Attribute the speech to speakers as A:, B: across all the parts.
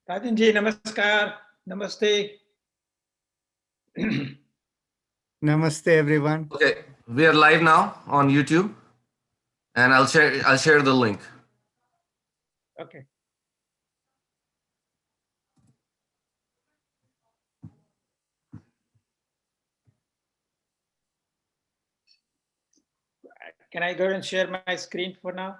A: Rajan ji, namaskar. Namaste.
B: Namaste, everyone.
C: Okay, we are live now on YouTube, and I'll share the link.
A: Okay. Can I go and share my screen for now?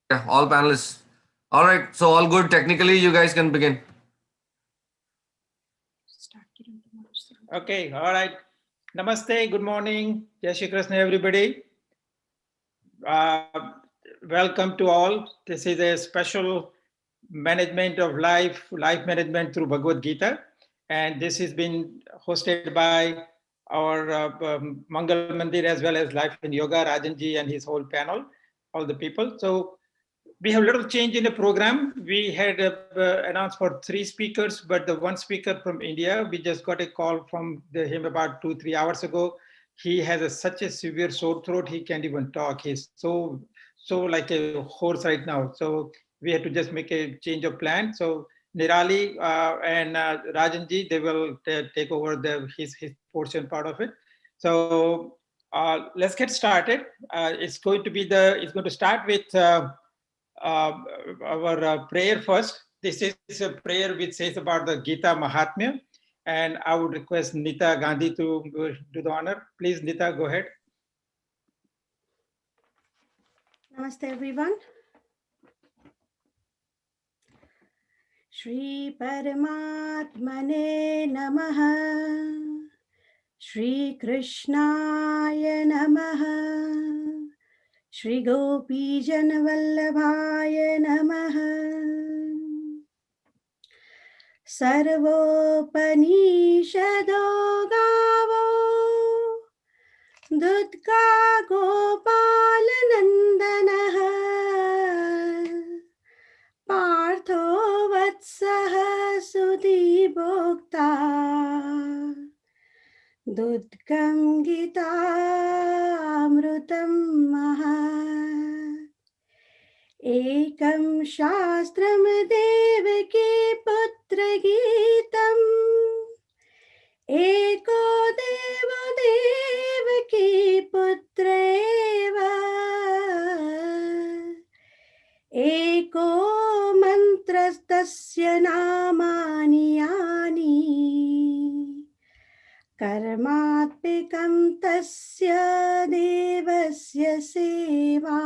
C: Yeah, all panelists. All right, so all good. Technically, you guys can begin.
A: Okay, all right. Namaste, good morning. Jai Shri Krishna, everybody. Welcome to all. This is a special management of life management through Bhagavad Gita. And this has been hosted by our Mangal Mandir as well as Life in Yoga, Rajanji and his whole panel, all the people. So we have a little change in the program. We had announced for 3 speakers, but the one speaker from India, we just got a call from him about 2-3 hours ago. He has such a severe sore throat, he can't even talk. He's so like a horse right now. So we had to just make a change of plan. So Nirali and Rajanji, they will take over his portion part of it. So let's get started. It's going to start with our prayer first. This is a prayer which says about the Gita Mahatmya, and I would request Nita Gandhi to do the honor. Please, Nita, go ahead.
D: Namaste, everyone. Shri Paramatmane Namaha. Shri Krishnaya Namaha. Shri Gopi Janavallabhaya Namaha. Sarvopanishado Gavo Dudka Gopalanandanaha Partho Vatsaha Sudhibhokta Dudkam Gita Amrutam Maha Ekam Shastram Devaki Putra Geetam Eko Deva Devaki Putreva Eko Mantrastasya Namani Yani Karmatpikam Tasya Devasya Seva.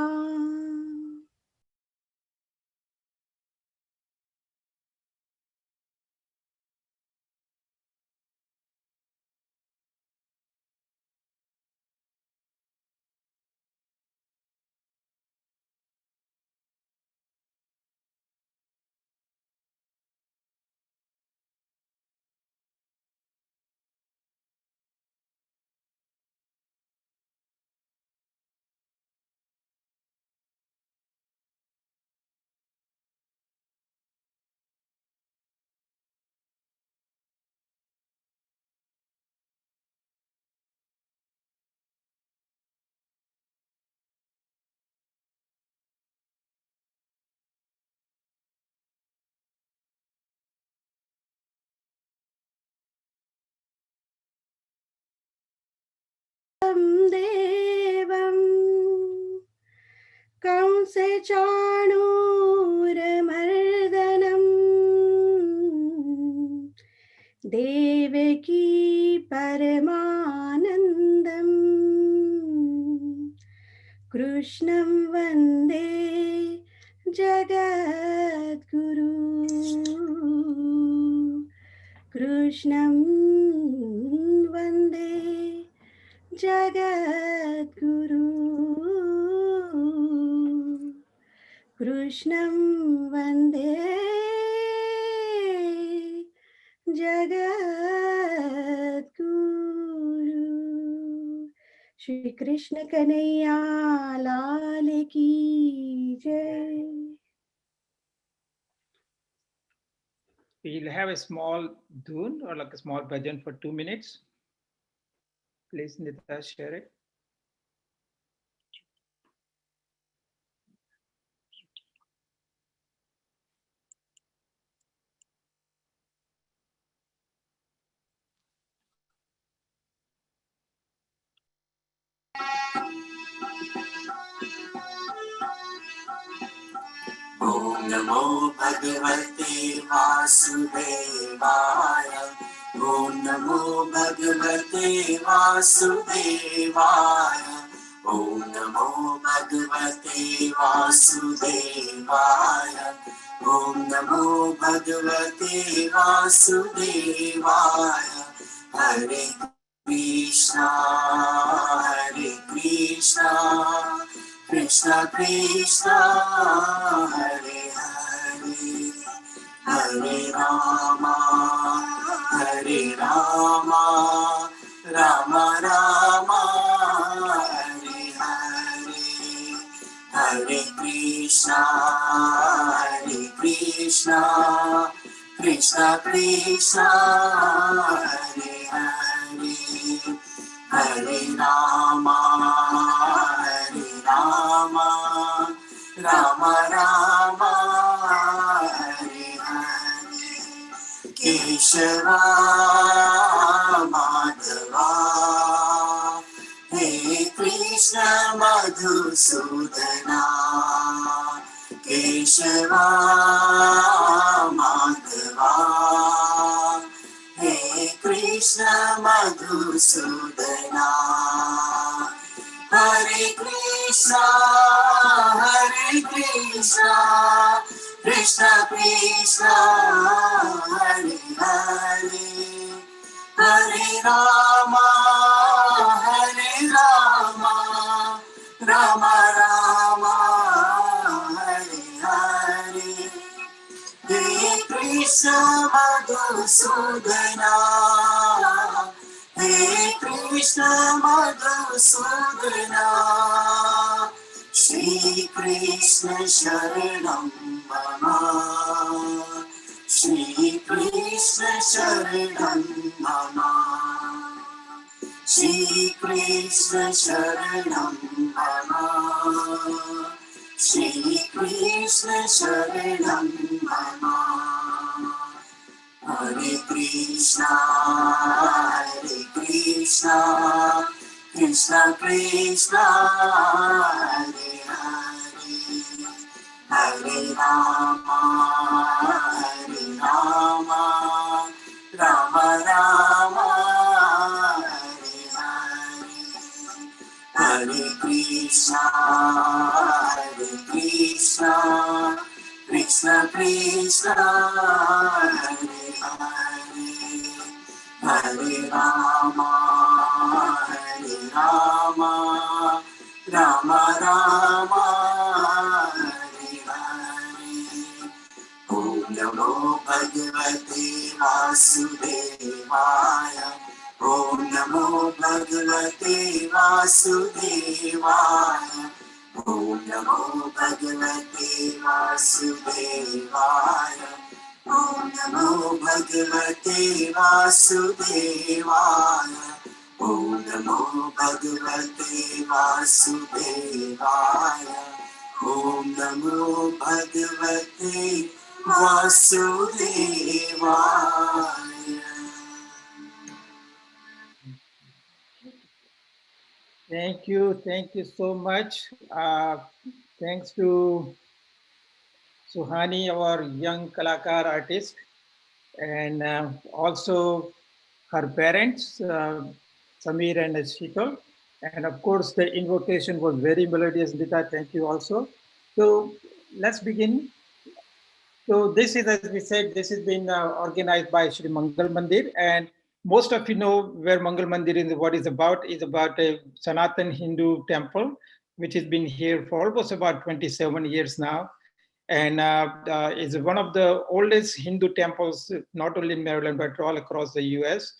D: Devam Kamse Chanuramardanam Devaki Paramanandam Krishnam Vande Jagadguru Krishnam Vande Jagadguru Krishnam Vande Jagadguru. Shri Krishna Kanhaiya Lal Ki Jai.
A: We'll have a small dhoon or like a small bhajan for 2 minutes. Please, Nita, share it.
E: Om Namo Bhagavate Vasudevaya. Om Namo Bhagavate Vasudevaya. Om Namo Bhagavate Vasudevaya. Om Namo Bhagavate Vasudevaya. Hare Krishna, Hare Krishna, Krishna Krishna, Hare Hare, Hare Rama, Hare Rama, Rama Rama, Hare Hare, Hare Krishna, Hare Krishna, Krishna Krishna, Hare Hare, Hare Rama, Hare Rama, Rama Rama, Hare Hare, Keshava Madhava, He Krishna Madhusudana, Keshava Madhava, He Krishna Madhusudana, Hare Krishna, Hare Krishna, Krishna Krishna, Hare Hare, Hare Rama, Hare Rama, Rama Rama, Hare Hare, Hare Krishna Madhusudana, Hare Krishna Madhusudana, Shri Krishna Sharanam Mama, Shri Krishna Sharanam Mama, Shri Krishna Sharanam Mama, Shri Krishna Sharanam Mama, Hare Krishna, Hare Krishna, Krishna Krishna, Hare Hare, Hare Rama, Hare Rama, Rama Rama, Hare Hare, Hare Krishna, Hare Krishna, Krishna Krishna, Hare Hare, Hare Rama, Hare Rama, Rama Rama, Hare Hare, Om Namo Bhagavate Vasudevaya, Om Namo Bhagavate Vasudevaya, Om Namo Bhagavate Vasudevaya, Om Namo Bhagavate Vasudevaya, Om Namo Bhagavate Vasudevaya, Om Namo Bhagavate Vasudevaya.
A: Thank you so much. Thanks to Suhani, our young Kalakar artist, and also her parents, Samir and Shikal. And of course, the invocation was very melodious, Nita. Thank you also. So let's begin. So this is, as we said, this has been organized by Shri Mangal Mandir, and most of you know where Mangal Mandir is, what is about a Sanatan Hindu temple, which has been here for almost about 27 years now, and is one of the oldest Hindu temples, not only in Maryland, but all across the US.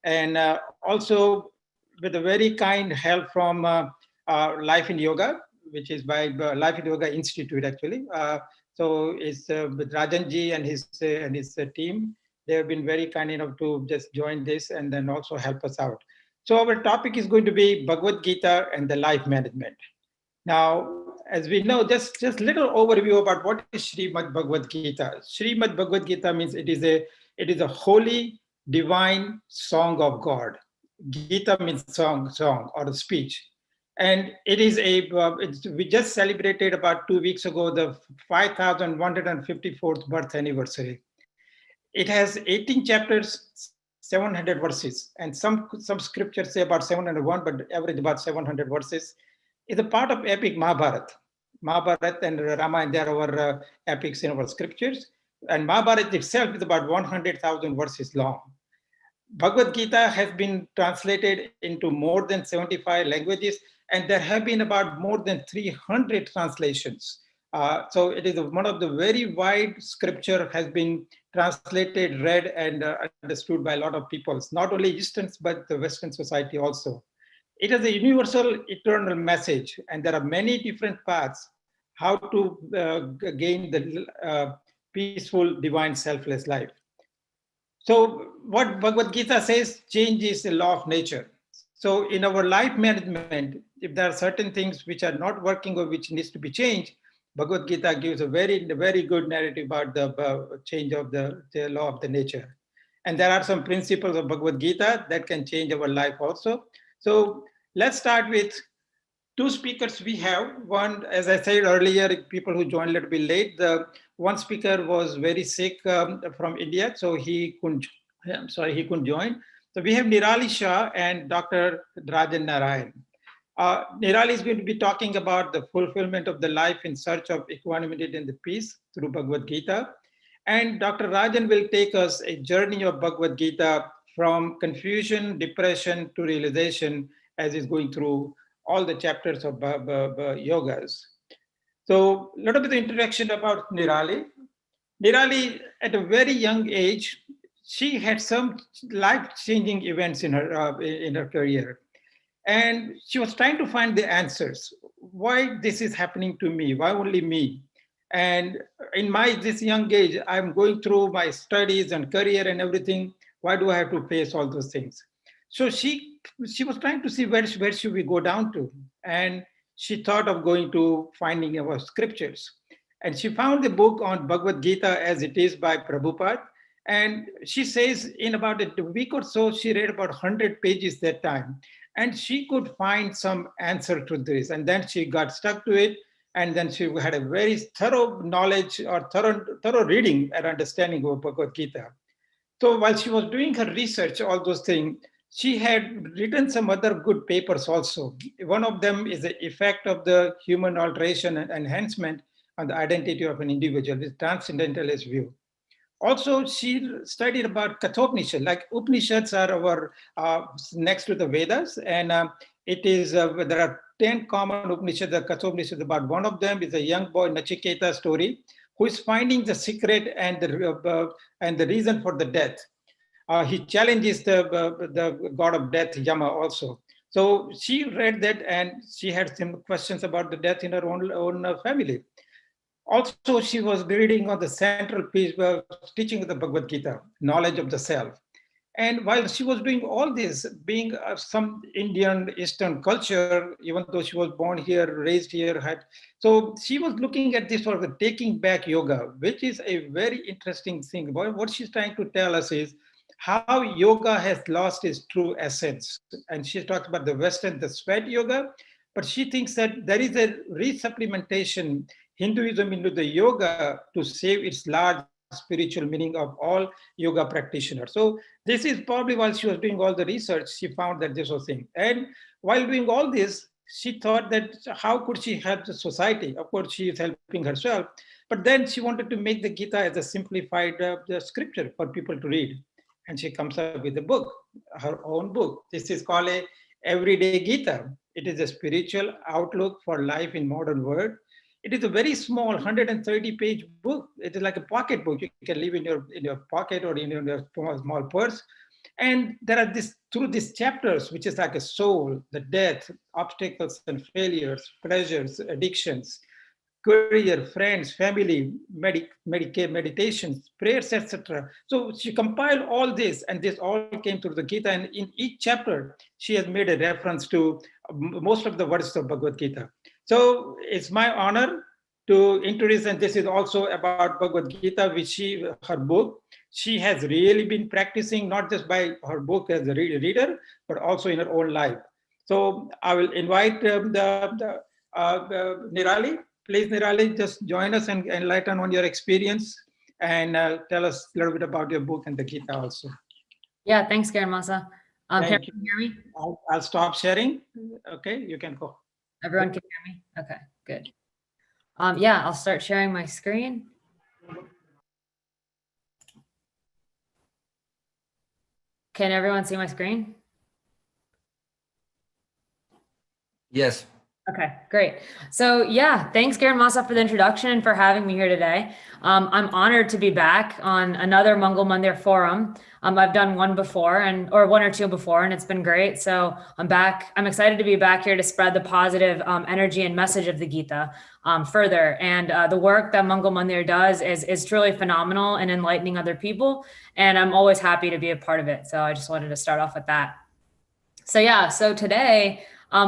A: And also with a very kind help from Life in Yoga, which is by Life in Yoga Institute, actually. So it's with Rajanji and his team. They have been very kind enough to just join this and then also help us out. So our topic is going to be Bhagavad Gita and the life management. Now, as we know, just little overview about what is Srimad Bhagavad Gita. Srimad Bhagavad Gita means it is a holy, divine song of God. Gita means song or speech. And it is we just celebrated about 2 weeks ago the 5,154th birth anniversary. It has 18 chapters, 700 verses, and some scriptures say about 701, but average about 700 verses. It's a part of epic Mahabharata. Mahabharata and Ramayana, they are our epics in our scriptures. And Mahabharata itself is about 100,000 verses long. Bhagavad Gita has been translated into more than 75 languages, and there have been about more than 300 translations. So it is one of the very wide scripture has been translated, read, and understood by a lot of peoples, not only Easterns, but the Western society also. It is a universal eternal message, and there are many different paths how to gain the peaceful, divine, selfless life. So what Bhagavad Gita says, change is the law of nature. So in our life management, if there are certain things which are not working or which needs to be changed, Bhagavad Gita gives a very good narrative about the change of the law of the nature. And there are some principles of Bhagavad Gita that can change our life also. So let's start with two speakers we have. One, as I said earlier, people who joined a little bit late, the one speaker was very sick from India, so he couldn't join. So we have Nirali Shah and Dr. Rajan Narayan. Nirali is going to be talking about the fulfillment of the life in search of equanimity and the peace through Bhagavad Gita. And Dr. Rajan will take us a journey of Bhagavad Gita from confusion, depression to realization as he's going through all the chapters of yogas. So a little bit of introduction about Nirali. Nirali, at a very young age, she had some life-changing events in her career. And she was trying to find the answers. Why this is happening to me? Why only me? And in this young age, I'm going through my studies and career and everything. Why do I have to face all those things? So she was trying to see where should we go down to? And she thought of going to finding our scriptures. And she found the book on Bhagavad Gita as it is by Prabhupada. And she says in about a week or so, she read about 100 pages that time. And she could find some answer to this. And then she got stuck to it. And then she had a very thorough knowledge or thorough reading and understanding of Bhagavad Gita. So while she was doing her research, all those things, she had written some other good papers also. One of them is the effect of the human alteration and enhancement on the identity of an individual, this transcendentalist view. Also, she studied about Kathopanishad, like Upanishads are our next to the Vedas, and it is there are 10 common Upanishads. The Kathopanishad, about one of them is a young boy Nachiketa story, who is finding the secret and the reason for the death. He challenges the god of death, Yama, also. So she read that, and she had some questions about the death in her own family. Also, she was reading on the central piece of teaching of the Bhagavad Gita, knowledge of the self. And while she was doing all this, being some Indian Eastern culture, even though she was born here, raised here, so she was looking at this sort of taking back yoga, which is a very interesting thing. What she's trying to tell us is how yoga has lost its true essence. And she talks about the Western, the sweat yoga, but she thinks that there is a resupplementation Hinduism into the yoga to save its large spiritual meaning of all yoga practitioners. So this is probably while she was doing all the research, she found that this was thing. And while doing all this, she thought that how could she help the society? Of course, she is helping herself, but then she wanted to make the Gita as a simplified scripture for people to read. And she comes up with a book, her own book. This is called a Everyday Gita. It is a spiritual outlook for life in modern world. It is a very small 130-page book. It is like a pocket book. You can leave in your pocket or in your small purse. And there are through these chapters, which is like a soul, the death, obstacles and failures, pleasures, addictions, career, friends, family, meditations, prayers, etc. So she compiled all this, and this all came through the Gita. And in each chapter, she has made a reference to most of the words of Bhagavad Gita. So it's my honor to introduce, and this is also about Bhagavad Gita, which her book, she has really been practicing, not just by her book as a reader, but also in her own life. So I will invite Nirali. Please, Nirali, just join us and enlighten on your experience and tell us a little bit about your book and the Gita also.
F: Yeah, thanks, Karen Masa. Can
A: Thank
F: you hear me?
A: I'll stop sharing. Okay, you can go.
F: Everyone can hear me? Okay, good. Yeah, I'll start sharing my screen. Can everyone see my screen?
C: Yes.
F: Okay, great. So yeah, thanks Karen Masa for the introduction and for having me here today. I'm honored to be back on another Mangal Mandir forum. I've done one before or one or two before, and it's been great. So I'm back. I'm excited to be back here to spread the positive energy and message of the Gita further. And the work that Mangal Mandir does is truly phenomenal and enlightening other people. And I'm always happy to be a part of it. So I just wanted to start off with that. So yeah, so today,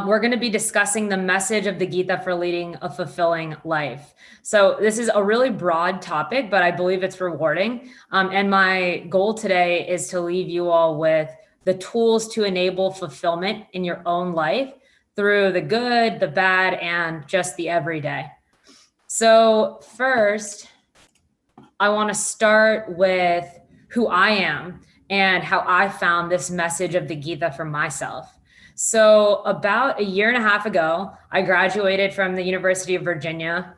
F: we're going to be discussing the message of the Gita for leading a fulfilling life. So this is a really broad topic, but I believe it's rewarding. And my goal today is to leave you all with the tools to enable fulfillment in your own life through the good, the bad, and just the everyday. So first, I want to start with who I am and how I found this message of the Gita for myself. So about a year and a half ago, I graduated from the University of Virginia,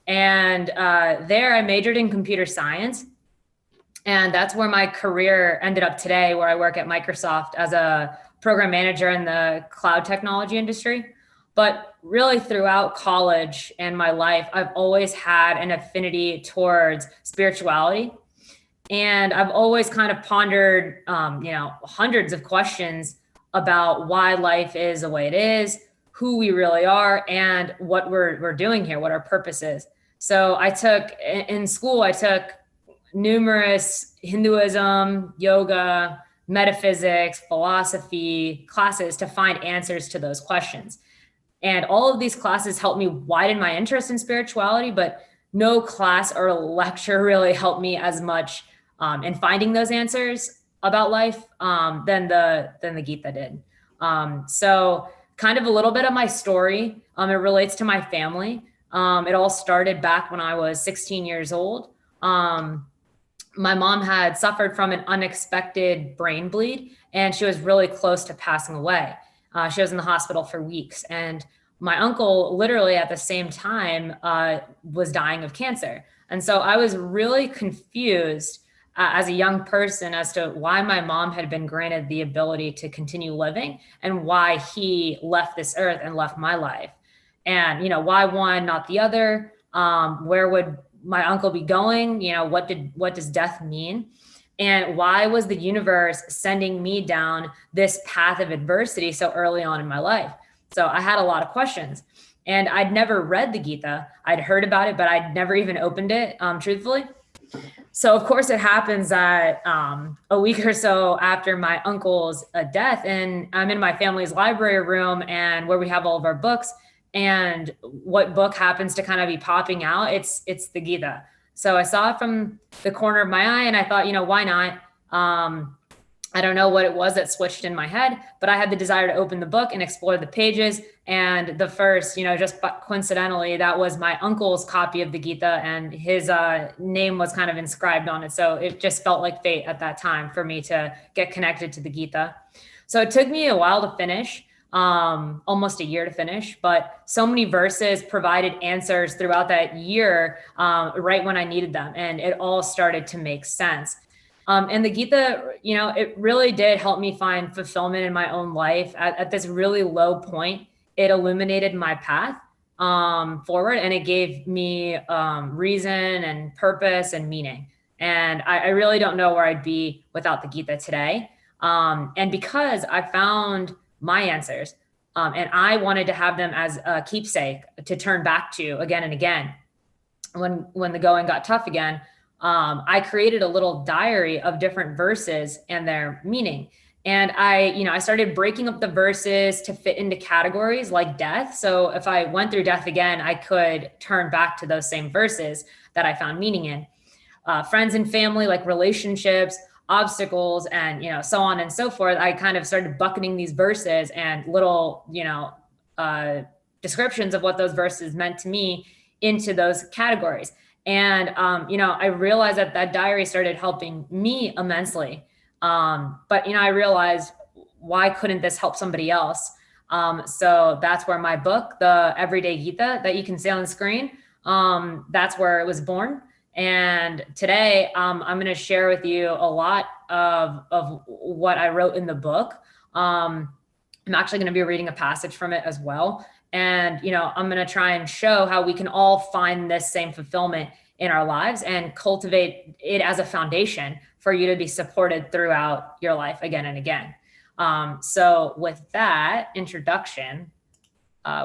F: and there I majored in computer science. And that's where my career ended up today, where I work at Microsoft as a program manager in the cloud technology industry. But really throughout college and my life, I've always had an affinity towards spirituality. And I've always kind of pondered, hundreds of questions about why life is the way it is, who we really are, and what we're doing here, what our purpose is. So in school, I took numerous Hinduism, yoga, metaphysics, philosophy classes to find answers to those questions. And all of these classes helped me widen my interest in spirituality, but no class or lecture really helped me as much in finding those answers about life than the Gita did. So kind of a little bit of my story. It relates to my family. It all started back when I was 16 years old. My mom had suffered from an unexpected brain bleed, and she was really close to passing away. She was in the hospital for weeks, and my uncle literally at the same time was dying of cancer. And so I was really confused as a young person as to why my mom had been granted the ability to continue living and why he left this earth and left my life. And, why one, not the other? Where would my uncle be going? What does death mean? And why was the universe sending me down this path of adversity so early on in my life? So I had a lot of questions, and I'd never read the Gita. I'd heard about it, but I'd never even opened it, truthfully. So of course it happens that a week or so after my uncle's death, and I'm in my family's library room and where we have all of our books, and what book happens to kind of be popping out? It's the Gita. So I saw it from the corner of my eye and I thought, why not? I don't know what it was that switched in my head, but I had the desire to open the book and explore the pages. And the first, just coincidentally, that was my uncle's copy of the Gita, and his name was kind of inscribed on it. So it just felt like fate at that time for me to get connected to the Gita. So it took me a while to finish, almost a year to finish, but so many verses provided answers throughout that year, right when I needed them. And it all started to make sense. And the Gita, it really did help me find fulfillment in my own life at this really low point. It illuminated my path forward, and it gave me reason and purpose and meaning. And I really don't know where I'd be without the Gita today. And because I found my answers, and I wanted to have them as a keepsake to turn back to again and again when the going got tough again. I created a little diary of different verses and their meaning. And I started breaking up the verses to fit into categories like death. So if I went through death again, I could turn back to those same verses that I found meaning in. Friends and family, like relationships, obstacles and, so on and so forth, I kind of started bucketing these verses and little, descriptions of what those verses meant to me into those categories. And, I realized that diary started helping me immensely. But, I realized, why couldn't this help somebody else? So that's where my book, the Everyday Gita that you can see on the screen, that's where it was born. And today, I'm going to share with you a lot of what I wrote in the book. I'm actually going to be reading a passage from it as well. And, I'm going to try and show how we can all find this same fulfillment in our lives and cultivate it as a foundation for you to be supported throughout your life again and again. So with that introduction,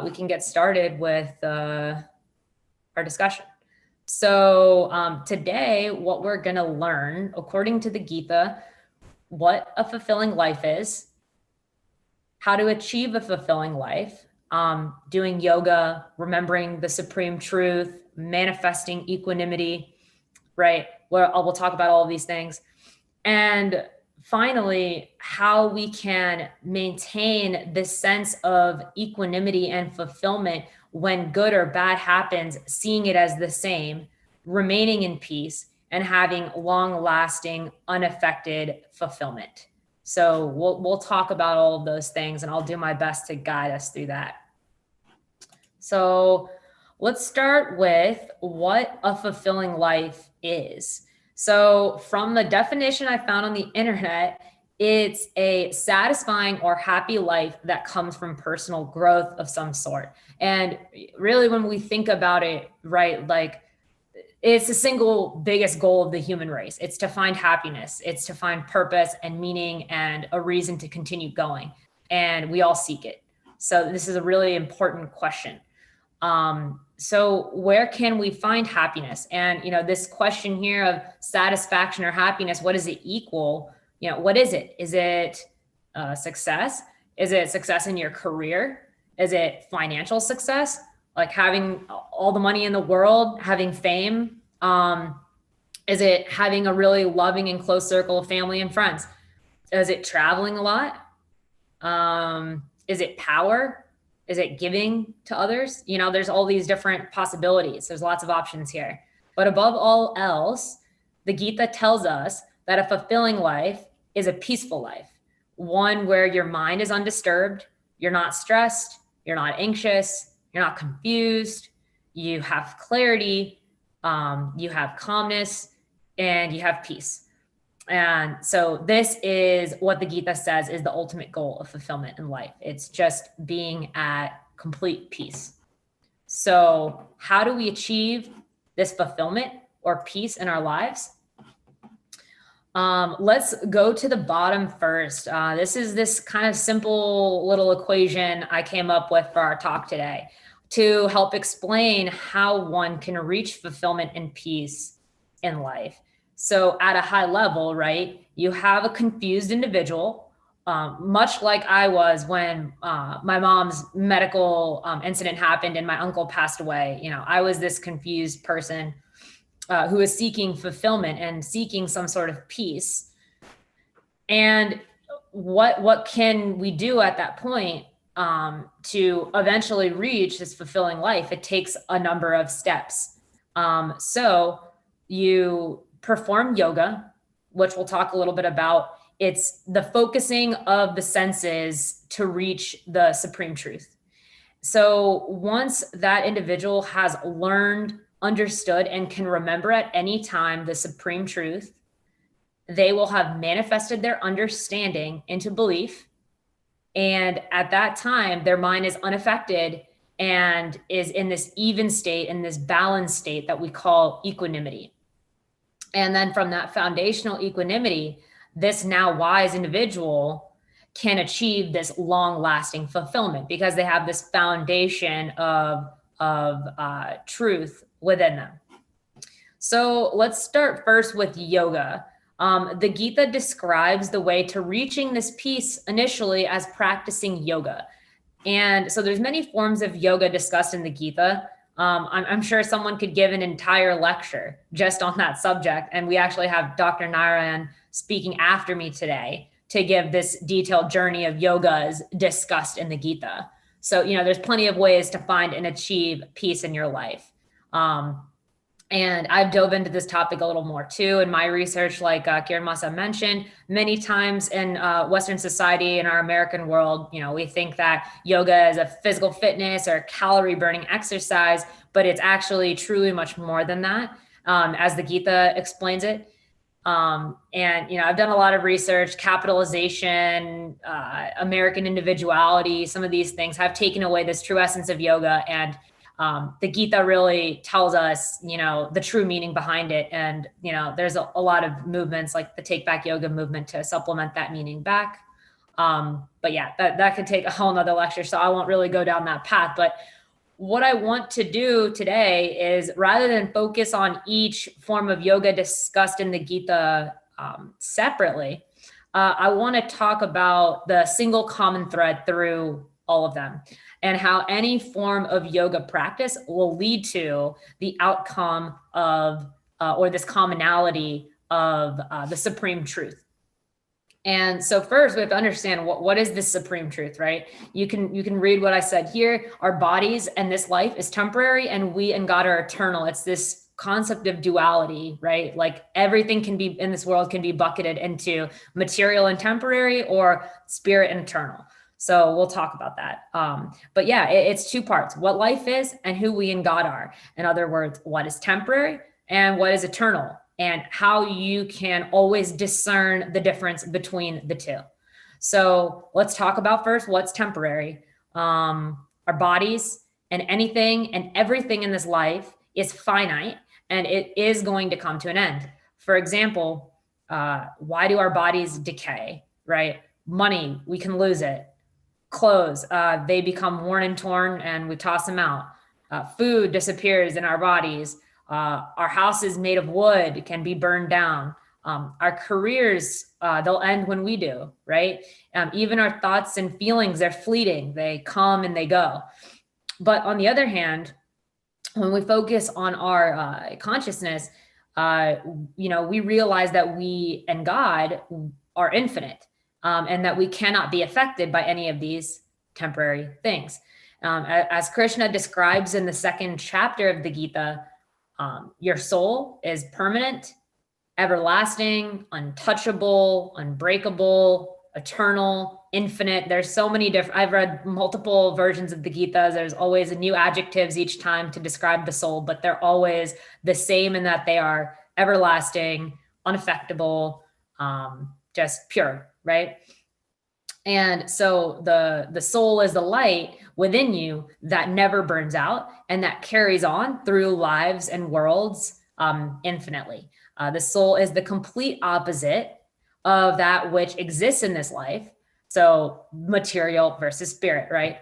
F: we can get started with our discussion. So today, what we're going to learn, according to the Gita, what a fulfilling life is, how to achieve a fulfilling life, doing yoga, remembering the supreme truth, manifesting equanimity, right? We'll talk about all of these things. And finally, how we can maintain this sense of equanimity and fulfillment when good or bad happens, seeing it as the same, remaining in peace, and having long-lasting, unaffected fulfillment. So we'll talk about all of those things, and I'll do my best to guide us through that. So let's start with what a fulfilling life is. So from the definition I found on the internet, it's a satisfying or happy life that comes from personal growth of some sort. And really, when we think about it, right, like it's the single biggest goal of the human race. It's to find happiness. It's to find purpose and meaning and a reason to continue going. And we all seek it. So this is a really important question. So where can we find happiness? And, this question here of satisfaction or happiness, what does it equal? What is it? Is it success? Is it success in your career? Is it financial success? Like having all the money in the world, having fame? Is it having a really loving and close circle of family and friends? Is it traveling a lot? Is it power? Is it giving to others? There's all these different possibilities. There's lots of options here. But above all else, the Gita tells us that a fulfilling life is a peaceful life, one where your mind is undisturbed, you're not stressed, you're not anxious, you're not confused, you have clarity, you have calmness, and you have peace. And so this is what the Gita says is the ultimate goal of fulfillment in life. It's just being at complete peace. So how do we achieve this fulfillment or peace in our lives? Let's go to the bottom first. This is this kind of simple little equation I came up with for our talk today to help explain how one can reach fulfillment and peace in life. So at a high level, right, you have a confused individual, much like I was when my mom's medical incident happened and my uncle passed away. I was this confused person who is seeking fulfillment and seeking some sort of peace. And what can we do at that point to eventually reach this fulfilling life? It takes a number of steps. So you perform yoga, which we'll talk a little bit about. It's the focusing of the senses to reach the supreme truth. So once that individual has learned, understood, and can remember at any time the supreme truth, they will have manifested their understanding into belief. And at that time, their mind is unaffected and is in this even state, in this balanced state that we call equanimity. And then from that foundational equanimity, this now wise individual can achieve this long-lasting fulfillment because they have this foundation of truth within them. So let's start first with yoga. The Gita describes the way to reaching this peace initially as practicing yoga. And so there's many forms of yoga discussed in the Gita. I'm sure someone could give an entire lecture just on that subject. And we actually have Dr. Narayan speaking after me today to give this detailed journey of yogas discussed in the Gita. So, there's plenty of ways to find and achieve peace in your life. And I've dove into this topic a little more too in my research, like Kiran Masa mentioned. Many times in Western society, in our American world, we think that yoga is a physical fitness or calorie burning exercise, but it's actually truly much more than that, as the Gita explains it. And, I've done a lot of research, capitalization, American individuality, some of these things have taken away this true essence of yoga. And the Gita really tells us, the true meaning behind it. And, there's a lot of movements like the Take Back Yoga movement to supplement that meaning back. But yeah, that could take a whole nother lecture. So I won't really go down that path. But what I want to do today is, rather than focus on each form of yoga discussed in the Gita separately, I want to talk about the single common thread through all of them, and how any form of yoga practice will lead to the outcome of, or this commonality of the supreme truth. And so first we have to understand what is this supreme truth, right? You can read what I said here. Our bodies and this life is temporary, and we and God are eternal. It's this concept of duality, right? Like everything can be in this world can be bucketed into material and temporary, or spirit and eternal. So we'll talk about that. But yeah, it's two parts: what life is and who we and God are. In other words, what is temporary and what is eternal, and how you can always discern the difference between the two. So let's talk about first what's temporary. Our bodies and anything and everything in this life is finite, and it is going to come to an end. For example, why do our bodies decay, right? Money, we can lose it. Clothes, they become worn and torn and we toss them out. Food disappears in our bodies. Our houses made of wood can be burned down. Our careers, they'll end when we do, right? Even our thoughts and feelings, they're fleeting. They come and they go. But on the other hand, when we focus on our consciousness, we realize that we and God are infinite. And that we cannot be affected by any of these temporary things. As Krishna describes in the second chapter of the Gita, your soul is permanent, everlasting, untouchable, unbreakable, eternal, infinite. There's so many different, I've read multiple versions of the Gita. There's always new adjectives each time to describe the soul, but they're always the same in that they are everlasting, unaffectable, just pure. Right. And so the soul is the light within you that never burns out and that carries on through lives and worlds infinitely. The soul is the complete opposite of that which exists in this life. So material versus spirit, right?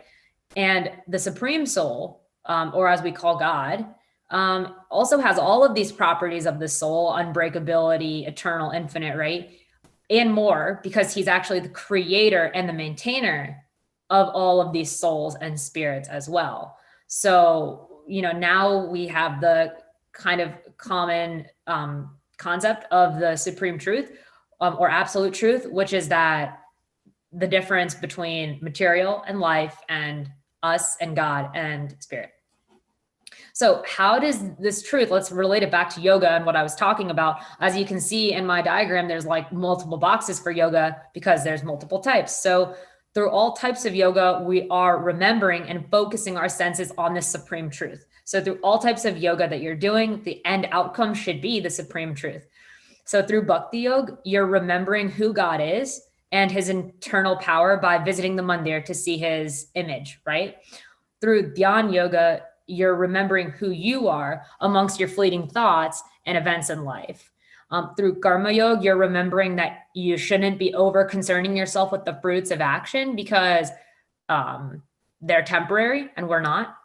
F: And the supreme soul, or as we call God, also has all of these properties of the soul: unbreakability, eternal, infinite, right? And more, because he's actually the creator and the maintainer of all of these souls and spirits as well. So, now we have the kind of common concept of the supreme truth or absolute truth, which is that the difference between material and life and us and God and spirit. So how does this truth, let's relate it back to yoga and what I was talking about. As you can see in my diagram, there's like multiple boxes for yoga because there's multiple types. So through all types of yoga, we are remembering and focusing our senses on this supreme truth. So through all types of yoga that you're doing, the end outcome should be the supreme truth. So through Bhakti Yoga, you're remembering who God is and his internal power by visiting the mandir to see his image, right? Through Dhyan Yoga, you're remembering who you are amongst your fleeting thoughts and events in life. Through Karma Yoga, you're remembering that you shouldn't be over concerning yourself with the fruits of action because they're temporary and we're not.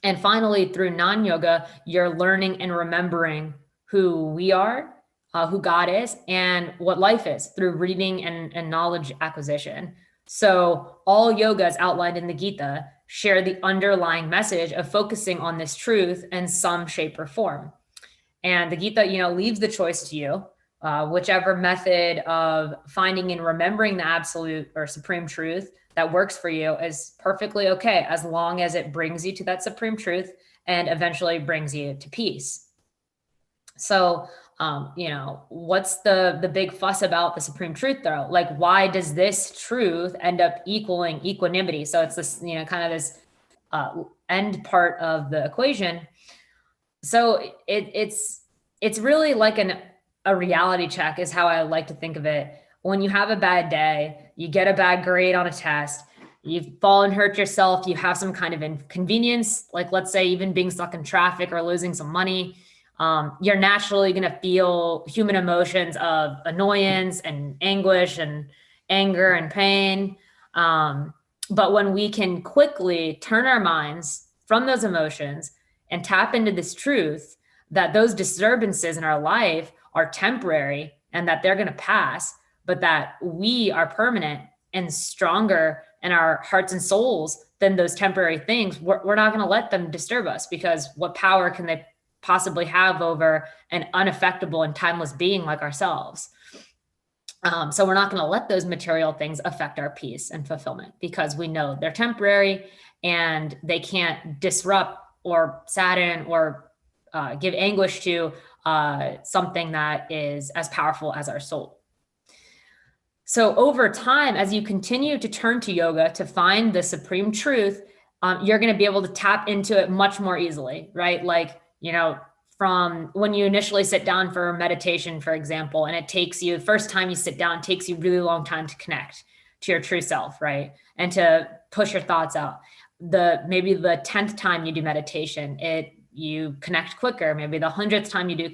F: And finally, through Jnana Yoga, you're learning and remembering who we are, who God is, and what life is through reading and knowledge acquisition. So all yogas outlined in the Gita share the underlying message of focusing on this truth in some shape or form. And the Gita, leaves the choice to you. Whichever method of finding and remembering the absolute or supreme truth that works for you is perfectly okay, as long as it brings you to that supreme truth and eventually brings you to peace. So, what's the big fuss about the supreme truth though? Like, why does this truth end up equaling equanimity? So it's this, kind of this end part of the equation. So it's really like a reality check is how I like to think of it. When you have a bad day, you get a bad grade on a test, you fall and hurt yourself, you have some kind of inconvenience, like let's say even being stuck in traffic or losing some money, you're naturally going to feel human emotions of annoyance and anguish and anger and pain. But when we can quickly turn our minds from those emotions and tap into this truth that those disturbances in our life are temporary and that they're going to pass, but that we are permanent and stronger in our hearts and souls than those temporary things, we're not going to let them disturb us, because what power can they possibly have over an unaffectable and timeless being like ourselves? So we're not going to let those material things affect our peace and fulfillment, because we know they're temporary and they can't disrupt or sadden or give anguish to something that is as powerful as our soul. So over time, as you continue to turn to yoga to find the supreme truth, you're going to be able to tap into it much more easily, right? Like, from when you initially sit down for meditation, for example, and it takes you, the first time you sit down, it takes you a really long time to connect to your true self, right? And to push your thoughts out. Maybe the 10th time you do meditation, you connect quicker. Maybe the 100th time you do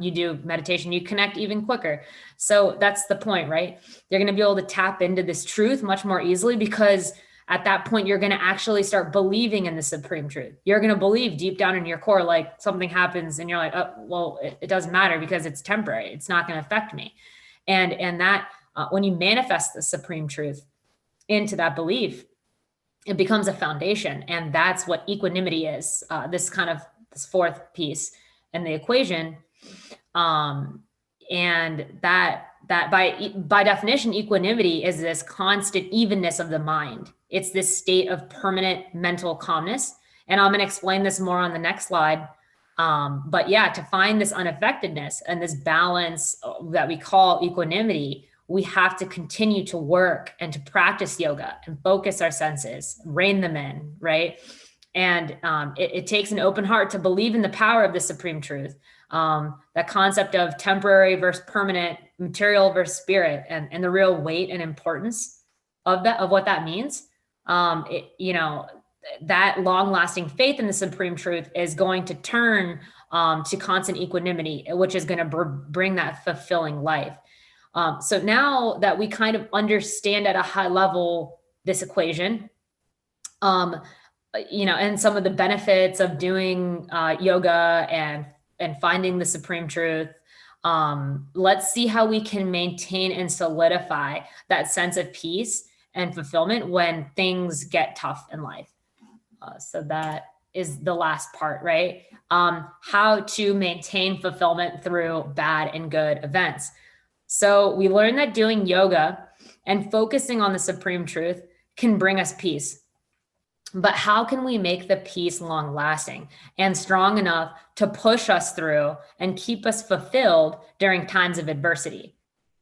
F: you do meditation, you connect even quicker. So that's the point, right? You're going to be able to tap into this truth much more easily, because at that point, you're going to actually start believing in the supreme truth. You're going to believe deep down in your core, like something happens and you're like, oh, well, it doesn't matter because it's temporary. It's not going to affect me. And that when you manifest the supreme truth into that belief, it becomes a foundation. And that's what equanimity is. This fourth piece in the equation. And that by definition, equanimity is this constant evenness of the mind. It's this state of permanent mental calmness. And I'm going to explain this more on the next slide. But yeah, to find this unaffectedness and this balance that we call equanimity, we have to continue to work and to practice yoga and focus our senses, rein them in, right? And it takes an open heart to believe in the power of the supreme truth. That concept of temporary versus permanent, material versus spirit, and the real weight and importance of what that means. That long-lasting faith in the supreme truth is going to turn to constant equanimity, which is going to bring that fulfilling life. So now that we kind of understand at a high level this equation, and some of the benefits of doing yoga and finding the supreme truth, let's see how we can maintain and solidify that sense of peace and fulfillment when things get tough in life. So that is the last part, right? How to maintain fulfillment through bad and good events. So we learned that doing yoga and focusing on the supreme truth can bring us peace. But how can we make the peace long lasting and strong enough to push us through and keep us fulfilled during times of adversity,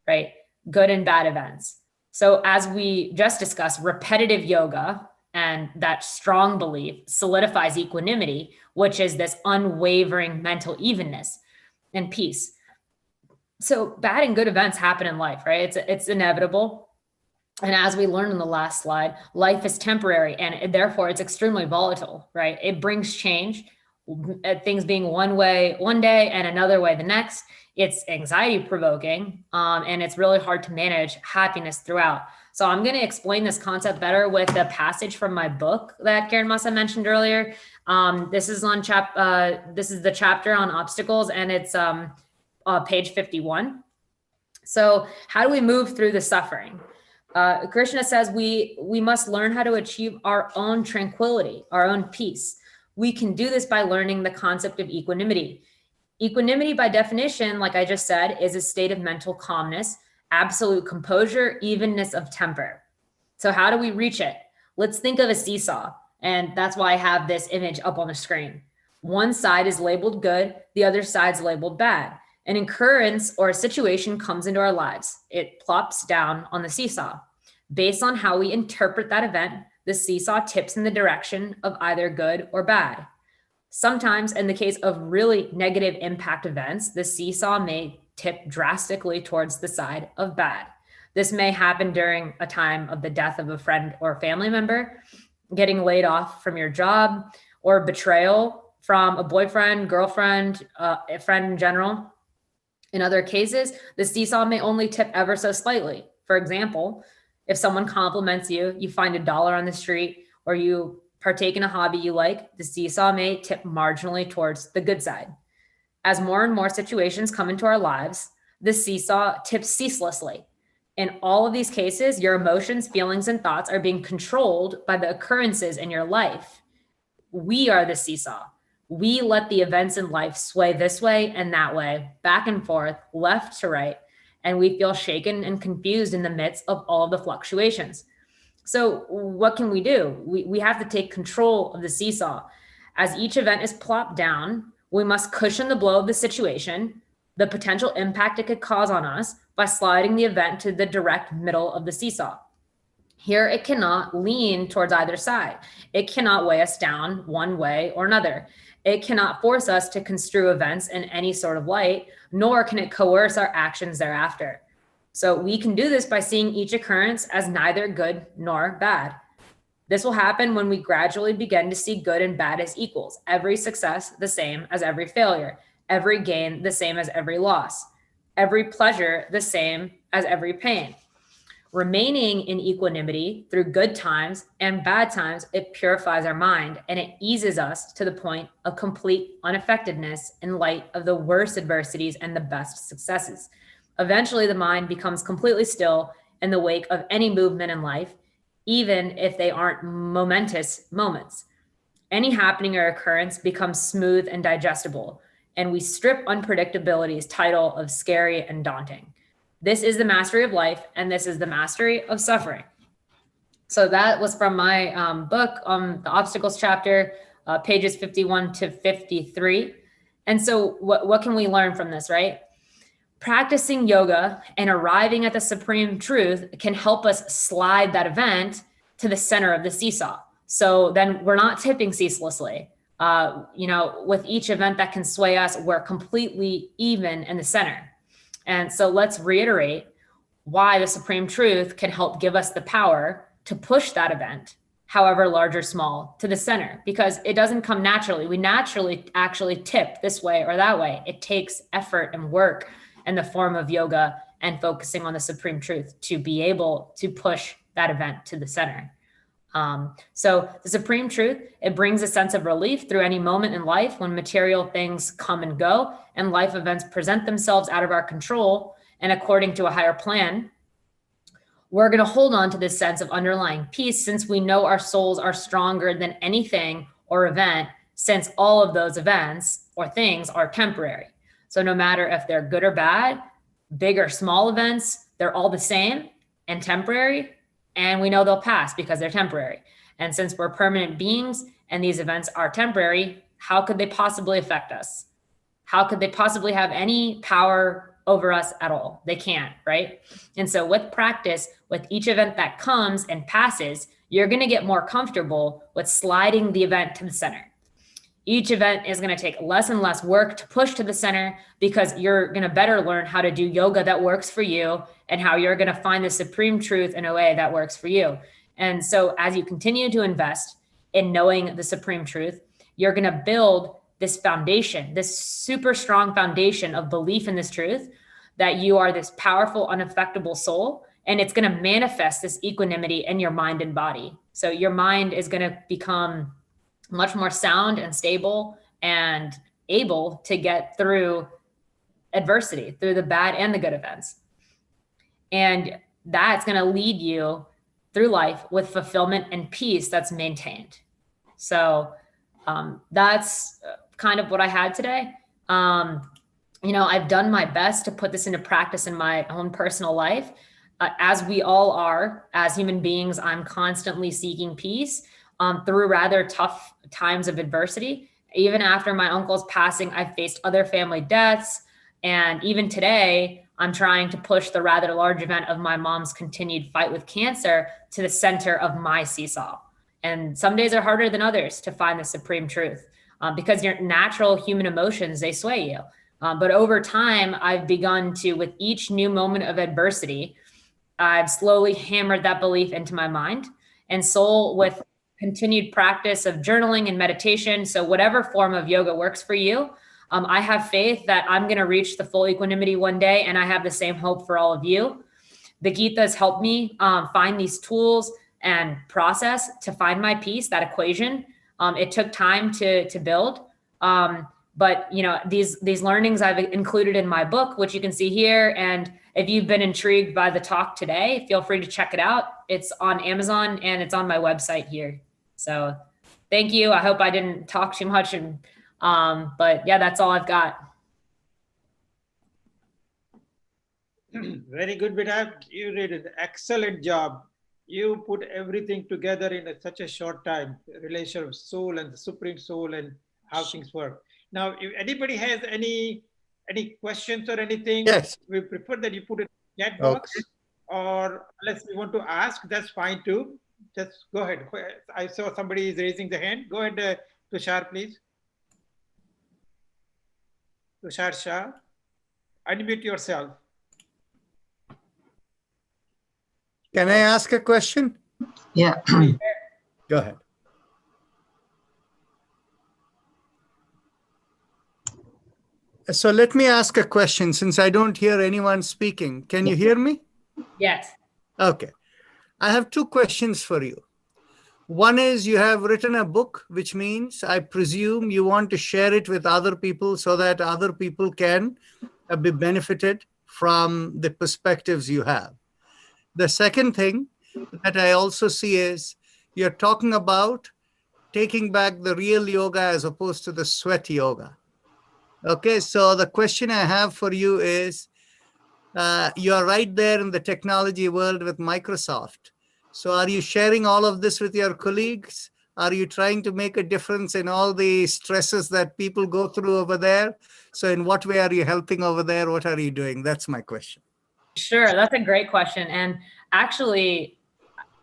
F: right? Good and bad events. So as we just discussed, repetitive yoga and that strong belief solidifies equanimity, which is this unwavering mental evenness and peace. So bad and good events happen in life, right? It's inevitable. And as we learned in the last slide, life is temporary and therefore it's extremely volatile, right? It brings change, things being one way one day and another way the next. It's anxiety provoking, and it's really hard to manage happiness throughout. So I'm going to explain this concept better with a passage from my book that Karen Massa mentioned earlier. This is the chapter on obstacles, and it's page 51. So how do we move through the suffering? Krishna says we must learn how to achieve our own tranquility, our own peace. We can do this by learning the concept of equanimity. Equanimity, by definition, like I just said, is a state of mental calmness, absolute composure, evenness of temper. So how do we reach it? Let's think of a seesaw. And that's why I have this image up on the screen. One side is labeled good, the other side's labeled bad. An occurrence or a situation comes into our lives. It plops down on the seesaw. Based on how we interpret that event, the seesaw tips in the direction of either good or bad. Sometimes, in the case of really negative impact events, the seesaw may tip drastically towards the side of bad. This may happen during a time of the death of a friend or family member, getting laid off from your job, or betrayal from a boyfriend, girlfriend, a friend in general. In other cases, the seesaw may only tip ever so slightly. For example, if someone compliments you, you find $1 on the street, or you partake in a hobby you like, the seesaw may tip marginally towards the good side. As more and more situations come into our lives, the seesaw tips ceaselessly. In all of these cases, your emotions, feelings, and thoughts are being controlled by the occurrences in your life. We are the seesaw. We let the events in life sway this way and that way, back and forth, left to right, and we feel shaken and confused in the midst of all of the fluctuations. So what can we do? We have to take control of the seesaw. As each event is plopped down, we must cushion the blow of the situation, the potential impact it could cause on us, by sliding the event to the direct middle of the seesaw. Here, it cannot lean towards either side. It cannot weigh us down one way or another. It cannot force us to construe events in any sort of light, nor can it coerce our actions thereafter. So we can do this by seeing each occurrence as neither good nor bad. This will happen when we gradually begin to see good and bad as equals, every success the same as every failure, every gain the same as every loss, every pleasure the same as every pain. Remaining in equanimity through good times and bad times, it purifies our mind and it eases us to the point of complete unaffectedness in light of the worst adversities and the best successes. Eventually, the mind becomes completely still in the wake of any movement in life, even if they aren't momentous moments. Any happening or occurrence becomes smooth and digestible, and we strip unpredictability's title of scary and daunting. This is the mastery of life, and this is the mastery of suffering. So that was from my book on the obstacles chapter, pages 51 to 53. And so what can we learn from this, right? Practicing yoga and arriving at the supreme truth can help us slide that event to the center of the seesaw. So then we're not tipping ceaselessly. With each event that can sway us, we're completely even in the center. And so let's reiterate why the supreme truth can help give us the power to push that event, however large or small, to the center, because it doesn't come naturally. We naturally actually tip this way or that way. It takes effort and work in the form of yoga and focusing on the supreme truth to be able to push that event to the center. So the supreme truth, it brings a sense of relief through any moment in life when material things come and go and life events present themselves out of our control and according to a higher plan. We're going to hold on to this sense of underlying peace since we know our souls are stronger than anything or event, since all of those events or things are temporary. So no matter if they're good or bad, big or small events, they're all the same and temporary. And we know they'll pass because they're temporary. And since we're permanent beings and these events are temporary, how could they possibly affect us? How could they possibly have any power over us at all? They can't, right? And so with practice, with each event that comes and passes, you're going to get more comfortable with sliding the event to the center. Each event is going to take less and less work to push to the center because you're going to better learn how to do yoga that works for you and how you're going to find the supreme truth in a way that works for you. And so as you continue to invest in knowing the supreme truth, you're going to build this foundation, this super strong foundation of belief in this truth, that you are this powerful, unaffectable soul, and it's going to manifest this equanimity in your mind and body. So your mind is going to become much more sound and stable and able to get through adversity, through the bad and the good events. And that's going to lead you through life with fulfillment and peace that's maintained. So that's kind of what I had today. I've done my best to put this into practice in my own personal life. As we all are, as human beings, I'm constantly seeking peace through rather tough times of adversity. Even after my uncle's passing, I've faced other family deaths. And even today, I'm trying to push the rather large event of my mom's continued fight with cancer to the center of my seesaw. And some days are harder than others to find the supreme truth because your natural human emotions, they sway you. But over time, I've begun to, with each new moment of adversity, I've slowly hammered that belief into my mind and soul with continued practice of journaling and meditation. So whatever form of yoga works for you, I have faith that I'm going to reach the full equanimity one day. And I have the same hope for all of you. The Gita has helped me find these tools and process to find my peace, that equation. It took time to build. But these learnings I've included in my book, which you can see here. And if you've been intrigued by the talk today, feel free to check it out. It's on Amazon and it's on my website here. So thank you. I hope I didn't talk too much. But yeah, that's all I've got.
A: Very good, Beta. You did an excellent job. You put everything together in such a short time, the relation of soul and the supreme soul and how things work. Now, if anybody has any questions or anything,
B: Yes.
A: we prefer that you put it in the chat box, or unless you want to ask, that's fine too. Just go ahead. I saw somebody is raising the hand. Go ahead, Tushar, please. Tushar Shah, unmute yourself.
B: Can I ask a question?
G: Yeah.
B: Go ahead. So let me ask a question since I don't hear anyone speaking. Can you hear me?
F: Yes.
B: Okay. I have two questions for you. One is you have written a book, which means I presume you want to share it with other people so that other people can be benefited from the perspectives you have. The second thing that I also see is you're talking about taking back the real yoga as opposed to the sweat yoga. Okay, so the question I have for you is, you're right there in the technology world with Microsoft. So are you sharing all of this with your colleagues? Are you trying to make a difference in all the stresses that people go through over there? So in what way are you helping over there? What are you doing? That's my question.
F: Sure, that's a great question. And actually,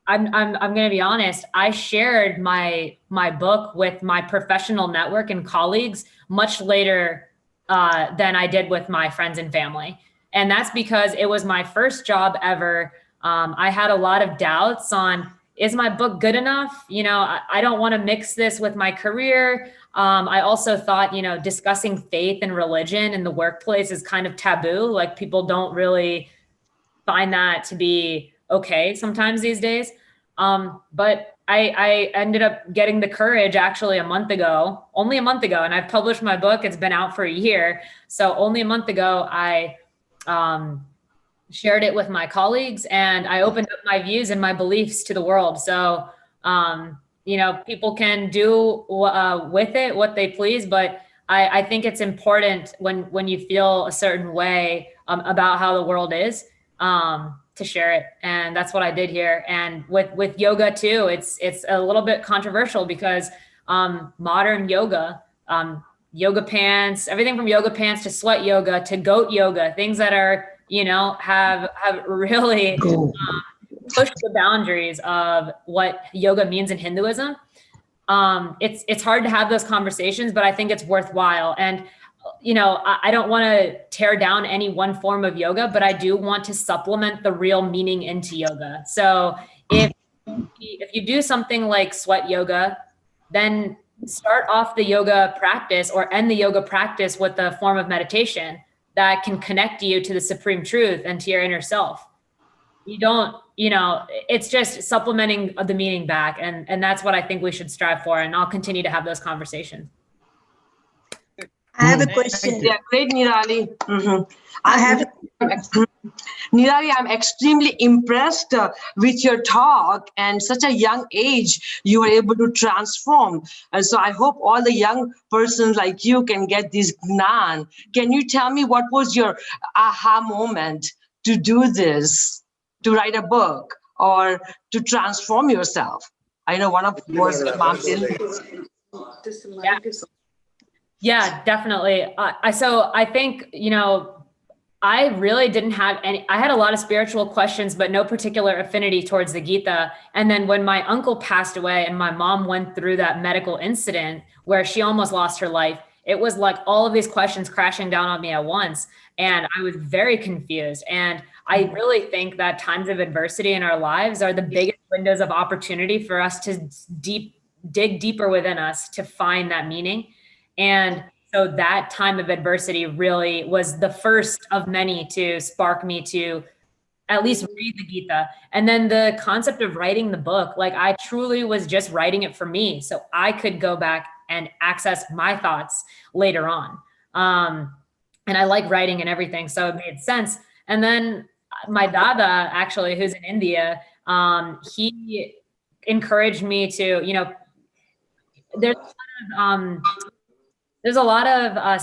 F: I'm going to be honest. I shared my book with my professional network and colleagues much later than I did with my friends and family, and that's because it was my first job ever. I had a lot of doubts on, is my book good enough? I don't want to mix this with my career. I also thought, discussing faith and religion in the workplace is kind of taboo. Like people don't really find that to be okay sometimes these days. But I ended up getting the courage actually only a month ago, and I've published my book. It's been out for a year. So only a month ago, I shared it with my colleagues and I opened up my views and my beliefs to the world. So, people can do with it what they please, but I think it's important when you feel a certain way about how the world is, to share it. And that's what I did here. And with yoga too, it's a little bit controversial because modern yoga, yoga pants, everything from yoga pants to sweat yoga to goat yoga, things that are, have really pushed the boundaries of what yoga means in Hinduism. It's hard to have those conversations, but I think it's worthwhile. And I don't want to tear down any one form of yoga, but I do want to supplement the real meaning into yoga. So if you do something like sweat yoga, then start off the yoga practice or end the yoga practice with a form of meditation that can connect you to the supreme truth and to your inner self. You don't, it's just supplementing the meaning back. And that's what I think we should strive for. And I'll continue to have those conversations.
G: I have a question.
H: Yeah, great, Nirali.
G: I have
H: Nirali, I'm extremely impressed with your talk, and such a young age you were able to transform. And so I hope all the young persons like you can get this gnan. Can you tell me what was your aha moment to do this, to write a book or to transform yourself? I know one of was Martin.
F: Yeah, definitely. So I think, I really didn't have I had a lot of spiritual questions, but no particular affinity towards the Gita. And then when my uncle passed away and my mom went through that medical incident where she almost lost her life, it was like all of these questions crashing down on me at once. And I was very confused. And I really think that times of adversity in our lives are the biggest windows of opportunity for us to dig deeper within us to find that meaning. And so that time of adversity really was the first of many to spark me to at least read the Gita. And then the concept of writing the book, like I truly was just writing it for me so I could go back and access my thoughts later on. And I like writing and everything, so it made sense. And then my dada, actually, who's in India, he encouraged me to, there's a lot of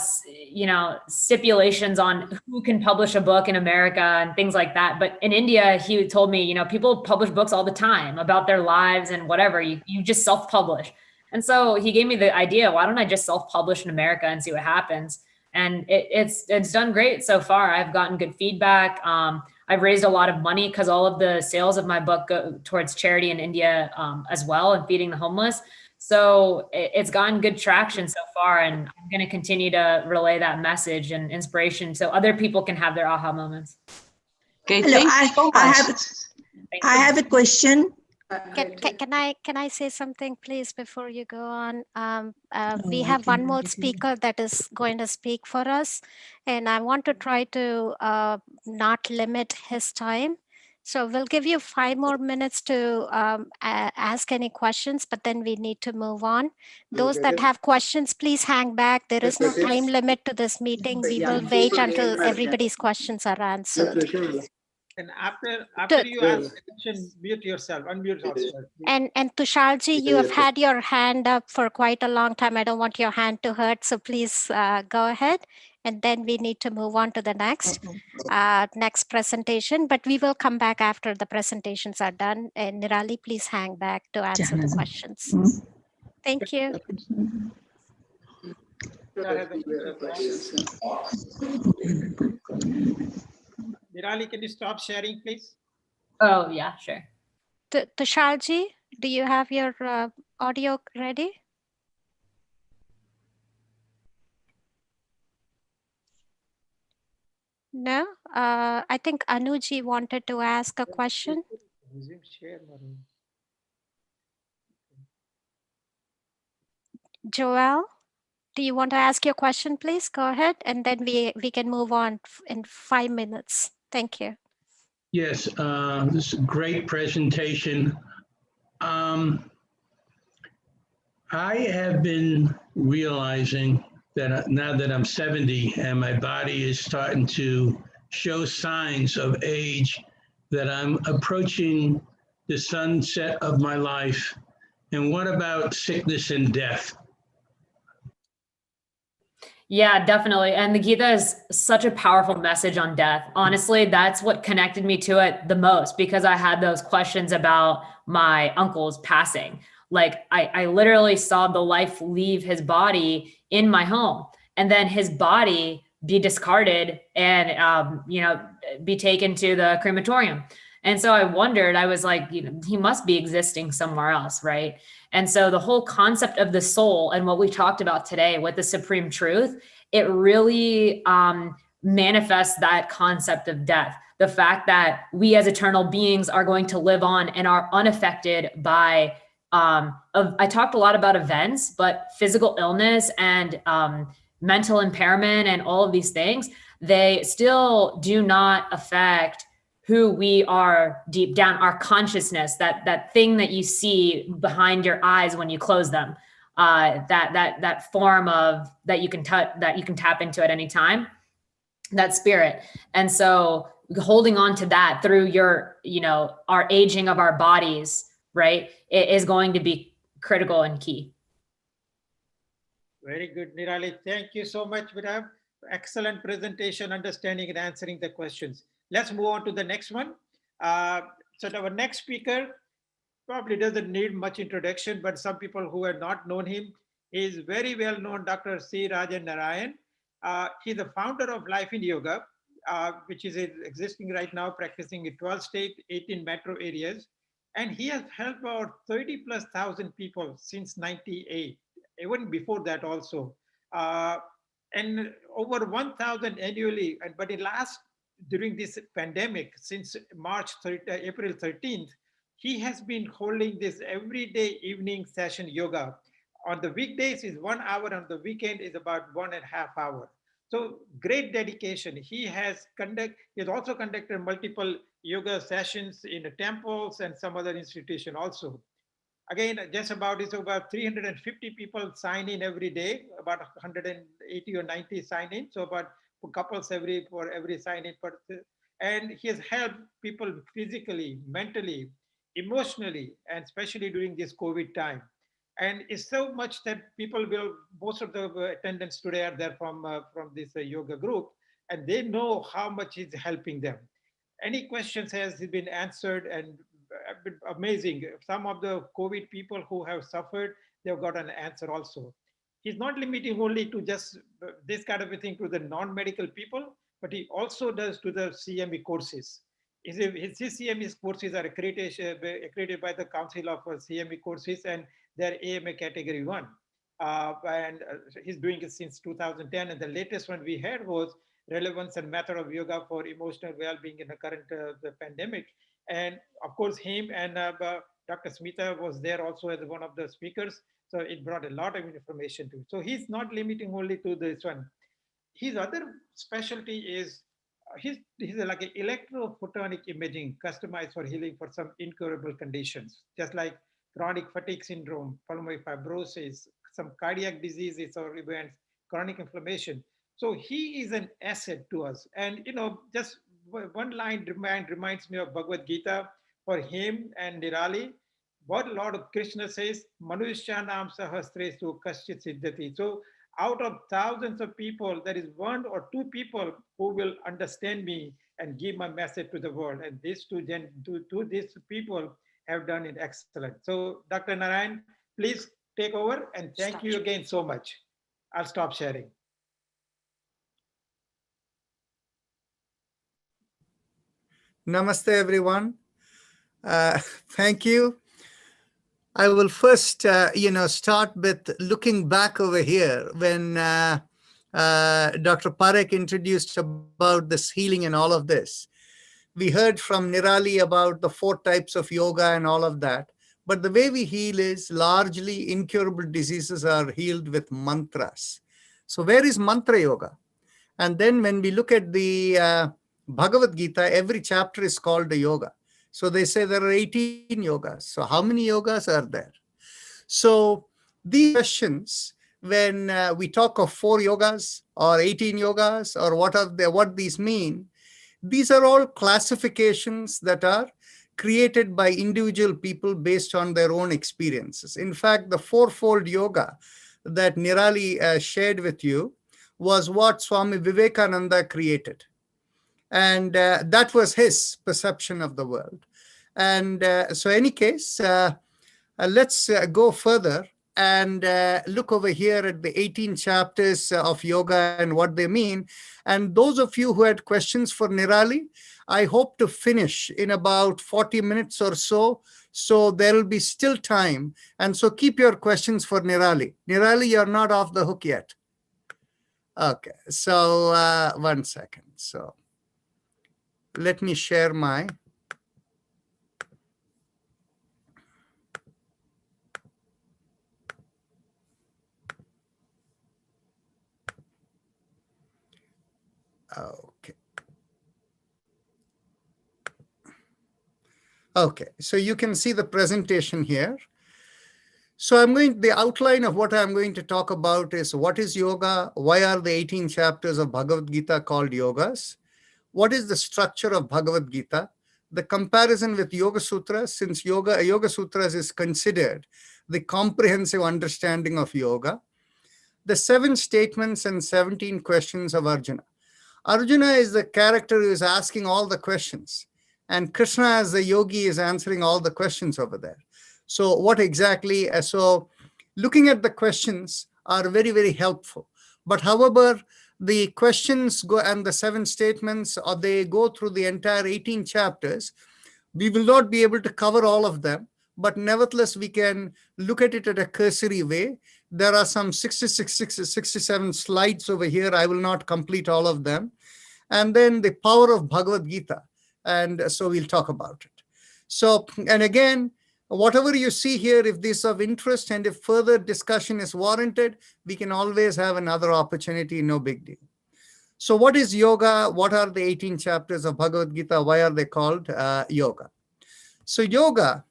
F: stipulations on who can publish a book in America and things like that. But in India, he told me, people publish books all the time about their lives and whatever. You just self-publish. And so he gave me the idea, why don't I just self-publish in America and see what happens? And it's done great so far. I've gotten good feedback. I've raised a lot of money because all of the sales of my book go towards charity in India as well, and feeding the homeless. So it's gotten good traction so far, and I'm going to continue to relay that message and inspiration so other people can have their aha moments.
H: Okay,
G: Hello,
H: thank you so much.
G: I have a question.
I: Can I say something, please, before you go on? We have one more speaker that is going to speak for us, and I want to try to not limit his time. So we'll give you 5 more minutes to ask any questions, but then we need to move on. Those that have questions, please hang back. There is no time limit to this meeting. We will wait until everybody's questions are answered.
A: And after you ask a question, unmute yourself.
I: And Tushalji, you have had your hand up for quite a long time. I don't want your hand to hurt, so please go ahead. And then we need to move on to the next presentation. But we will come back after the presentations are done. And Nirali, please hang back to answer the questions. Thank you.
A: Nirali, can you stop sharing, please?
F: Oh, yeah, sure.
I: Tushalji, do you have your audio ready? No, I think Anuji wanted to ask a question. Joel, do you want to ask your question, please? Go ahead, and then we can move on in 5 minutes. Thank you.
J: Yes, this is a great presentation. I have been realizing that now that I'm 70 and my body is starting to show signs of age, that I'm approaching the sunset of my life. And what about sickness and death?
F: Yeah, definitely. And the Gita is such a powerful message on death. Honestly, that's what connected me to it the most, because I had those questions about my uncle's passing. Like I literally saw the life leave his body in my home, and then his body be discarded and, be taken to the crematorium. And so I wondered, I was like, he must be existing somewhere else, right? And so the whole concept of the soul and what we talked about today with the supreme truth, it really manifests that concept of death. The fact that we as eternal beings are going to live on and are unaffected by, I talked a lot about events, but physical illness and mental impairment and all of these things, they still do not affect who we are deep down, our consciousness, that thing that you see behind your eyes when you close them. that form of that you can touch, that you can tap into at any time, that spirit. And so holding on to that through your, our aging of our bodies, right, it is going to be critical and key.
A: Very good, Nirali. Thank you so much, Vidam. Excellent presentation, understanding and answering the questions. Let's move on to the next one. So our next speaker probably doesn't need much introduction, but some people who have not known him, he is very well known, Dr. C. Rajan Narayan. He's the founder of Life in Yoga, which is existing right now, practicing in 12 states, 18 metro areas. And he has helped about 30,000+ people since 98, even before that also. And over 1,000 annually. But during this pandemic, since April 13th, he has been holding this everyday evening session yoga. On the weekdays is 1 hour, on the weekend is about 1.5 hours. So great dedication. He has also conducted multiple yoga sessions in temples and some other institution also. Again, just about 350 people sign in every day, about 180 or 90 sign in. So about couples for every sign in. And he has helped people physically, mentally, emotionally, and especially during this COVID time. And it's so much that most of the attendants today are there from this yoga group, and they know how much it's helping them. Any questions has been answered, and amazing. Some of the COVID people who have suffered, they've got an answer also. He's not limiting only to just this kind of a thing to the non-medical people, but he also does to the CME courses. His CME courses are accredited by the Council of CME courses, and they're AMA category 1. He's doing it since 2010. And the latest one we had was relevance and method of yoga for emotional well-being in the current the pandemic. And of course, him and Dr. Smita was there also as one of the speakers. So it brought a lot of information to him. So he's not limiting only to this one. His other specialty is he's like an electrophotonic imaging customized for healing for some incurable conditions, just like chronic fatigue syndrome, pulmonary fibrosis, some cardiac diseases or events, chronic inflammation. So he is an asset to us. And just one line reminds me of Bhagavad Gita for him and Nirali. What Lord Krishna says, Manushyanam sahasresu kaschit siddhati. So out of thousands of people, there is 1 or 2 people who will understand me and give my message to the world. And these these people have done it excellent. So Dr. Narayan, please take over, and thank you again so much. I'll stop sharing.
B: Namaste, everyone. Thank you. I will first, start with looking back over here when Dr. Parekh introduced about this healing and all of this. We heard from Nirali about the 4 types of yoga and all of that. But the way we heal is largely incurable diseases are healed with mantras. So where is mantra yoga? And then when we look at the Bhagavad Gita, every chapter is called a yoga. So they say there are 18 yogas. So how many yogas are there? So these questions, when we talk of 4 yogas or 18 yogas or what these mean, these are all classifications that are created by individual people based on their own experiences. In fact, the 4-fold yoga that Nirali shared with you was what Swami Vivekananda created. And that was his perception of the world. And so any case, let's go further and look over here at the 18 chapters of yoga and what they mean. And those of you who had questions for Nirali, I hope to finish in about 40 minutes or so. So there will be still time. And so keep your questions for Nirali. Nirali, you're not off the hook yet. Okay, so 1 second. So let me share my. Okay. Okay, so you can see the presentation here. So the outline of what I'm going to talk about is what is yoga? Why are the 18 chapters of Bhagavad Gita called yogas? What is the structure of Bhagavad Gita? The comparison with Yoga Sutras, since Yoga Sutras is considered the comprehensive understanding of yoga. The 7 statements and 17 questions of Arjuna. Arjuna is the character who is asking all the questions, and Krishna as the yogi is answering all the questions over there. So what exactly, so looking at the questions are very, very helpful. But however, the questions go and the 7 statements, or they go through the entire 18 chapters. We will not be able to cover all of them, but nevertheless, we can look at it at a cursory way. There are some 67 slides over here. I will not complete all of them. And then the power of Bhagavad Gita. And so we'll talk about it. So, and again, whatever you see here, if this is of interest and if further discussion is warranted, we can always have another opportunity, no big deal. So what is yoga? What are the 18 chapters of Bhagavad Gita? Why are they called yoga? So yoga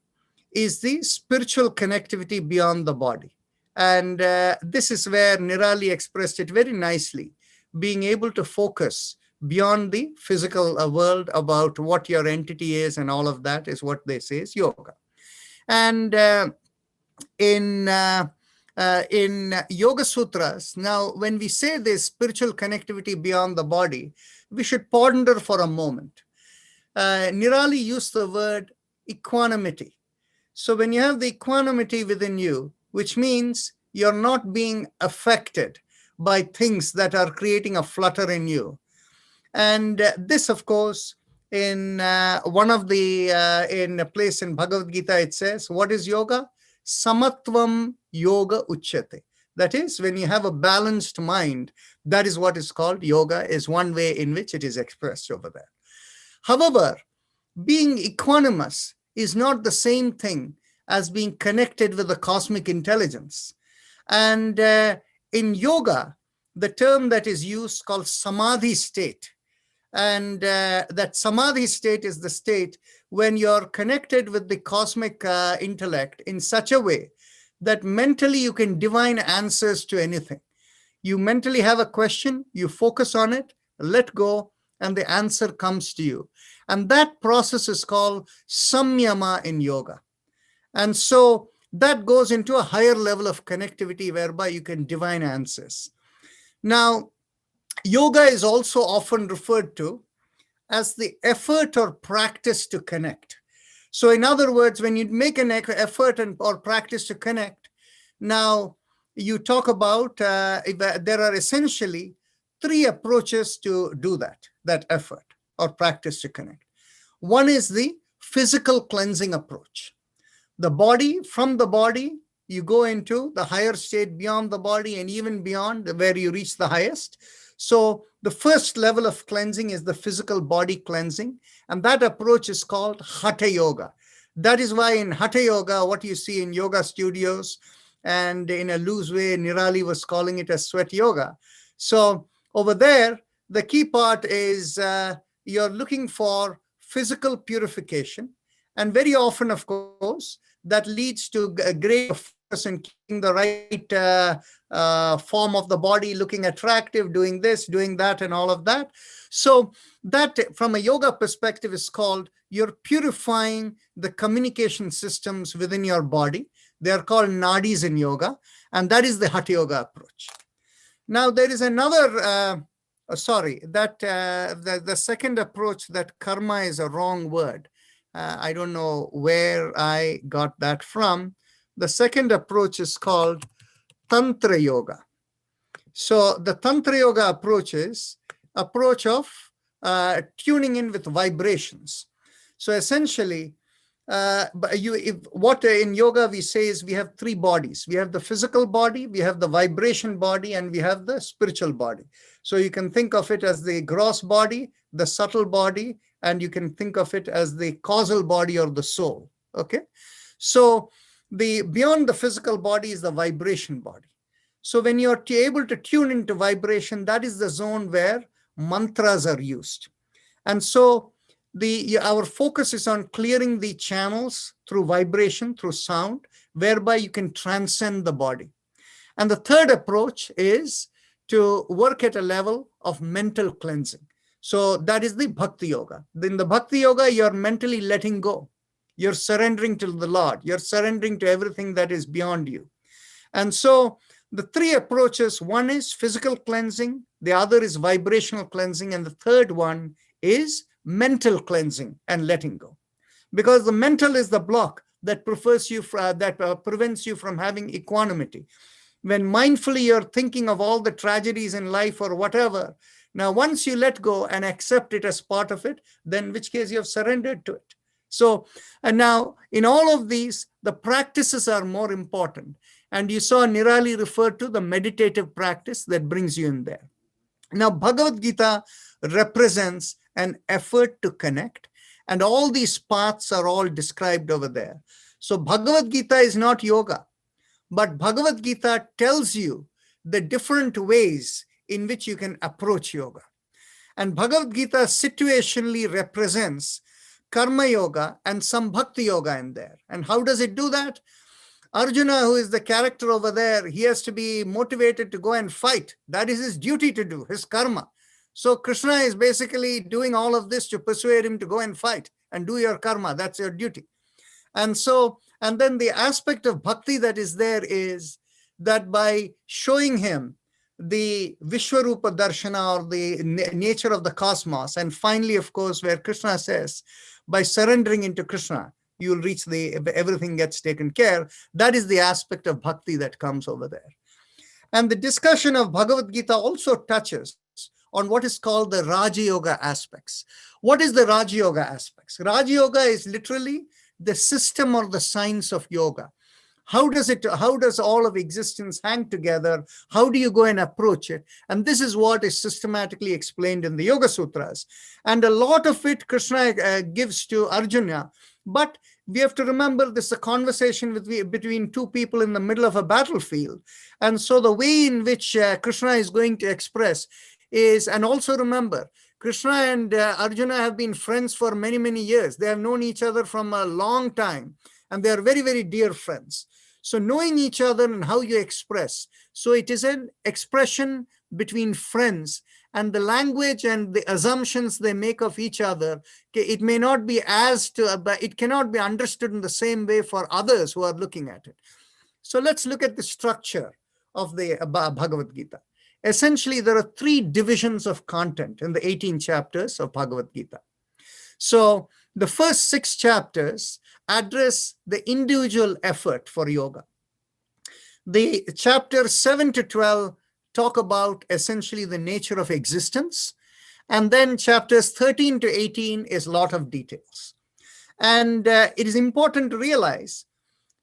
B: is the spiritual connectivity beyond the body. And this is where Nirali expressed it very nicely, being able to focus beyond the physical world about what your entity is, and all of that is what they say is yoga. And in Yoga Sutras, now when we say this spiritual connectivity beyond the body, we should ponder for a moment. Nirali used the word equanimity. So when you have the equanimity within you, which means you're not being affected by things that are creating a flutter in you. And this, of course, in one of the, in a place in Bhagavad Gita, it says, what is yoga? Samatvam yoga uchyate. That is, when you have a balanced mind, that is what is called yoga, is one way in which it is expressed over there. However, being equanimous is not the same thing as being connected with the cosmic intelligence. And in yoga, the term that is used called samadhi state. And that samadhi state is the state when you're connected with the cosmic intellect in such a way that mentally you can divine answers to anything. You mentally have a question, you focus on it, let go, and the answer comes to you. And that process is called samyama in yoga. And so that goes into a higher level of connectivity whereby you can divine answers. Now, yoga is also often referred to as the effort or practice to connect. So in other words, when you make an effort or practice to connect, now you talk about, there are essentially 3 approaches to do that effort or practice to connect. One is the physical cleansing approach. The body, from the body, you go into the higher state beyond the body and even beyond where you reach the highest. So the first level of cleansing is the physical body cleansing. And that approach is called Hatha Yoga. That is why in Hatha Yoga, what you see in yoga studios, and in a loose way, Nirali was calling it a sweat yoga. So over there, the key part is you're looking for physical purification. And very often, of course, that leads to a great focus in keeping the right form of the body looking attractive, doing this, doing that, and all of that. So that, from a yoga perspective, is called you're purifying the communication systems within your body. They are called nadis in yoga, and that is the Hatha Yoga approach. Now, there is another, the second approach, that karma is a wrong word. I don't know where I got that from. The second approach is called Tantra Yoga. So the Tantra Yoga approach is approach of tuning in with vibrations. So essentially, what in yoga we say is we have 3 bodies. We have the physical body, we have the vibration body, and we have the spiritual body. So you can think of it as the gross body, the subtle body, and you can think of it as the causal body or the soul. Okay. So the beyond the physical body is the vibration body. So when you're able to tune into vibration, that is the zone where mantras are used. And so our focus is on clearing the channels through vibration, through sound, whereby you can transcend the body. And the third approach is to work at a level of mental cleansing. So that is the Bhakti Yoga. In the Bhakti Yoga, you're mentally letting go. You're surrendering to the Lord. You're surrendering to everything that is beyond you. And so the three approaches, one is physical cleansing, the other is vibrational cleansing, and the third one is mental cleansing and letting go. Because the mental is the block that prevents you from having equanimity. When mindfully you're thinking of all the tragedies in life or whatever, now once you let go and accept it as part of it, then in which case you have surrendered to it. So, and now in all of these, the practices are more important. And you saw Nirali refer to the meditative practice that brings you in there. Now, Bhagavad Gita represents an effort to connect, and all these paths are all described over there. So Bhagavad Gita is not yoga, but Bhagavad Gita tells you the different ways in which you can approach yoga. And Bhagavad Gita situationally represents karma yoga and some bhakti yoga in there. And how does it do that? Arjuna, who is the character over there, he has to be motivated to go and fight. That is his duty to do, his karma. So Krishna is basically doing all of this to persuade him to go and fight and do your karma. That's your duty. And so, and then the aspect of bhakti that is there is that by showing him the Vishwarupa Darshana, or the nature of the cosmos, and finally, of course, where Krishna says, by surrendering into Krishna, you'll reach everything gets taken care. That is the aspect of bhakti that comes over there. And the discussion of Bhagavad Gita also touches on what is called the Raja Yoga aspects. What is the Raja Yoga aspects? Raja Yoga is literally the system or the science of yoga. How does all of existence hang together? How do you go and approach it? And this is what is systematically explained in the Yoga Sutras. And a lot of it Krishna gives to Arjuna. But we have to remember this is a conversation between two people in the middle of a battlefield. And so the way in which Krishna is going to express is, and also remember, Krishna and Arjuna have been friends for many, many years. They have known each other from a long time, and they are very, very dear friends. So knowing each other and how you express. So it is an expression between friends, and the language and the assumptions they make of each other, it may not be it cannot be understood in the same way for others who are looking at it. So let's look at the structure of the Bhagavad Gita. Essentially, there are three divisions of content in the 18 chapters of Bhagavad Gita. So the first 6 chapters address the individual effort for yoga. The chapters 7 to 12 talk about essentially the nature of existence. And then chapters 13 to 18 is a lot of details. And it is important to realize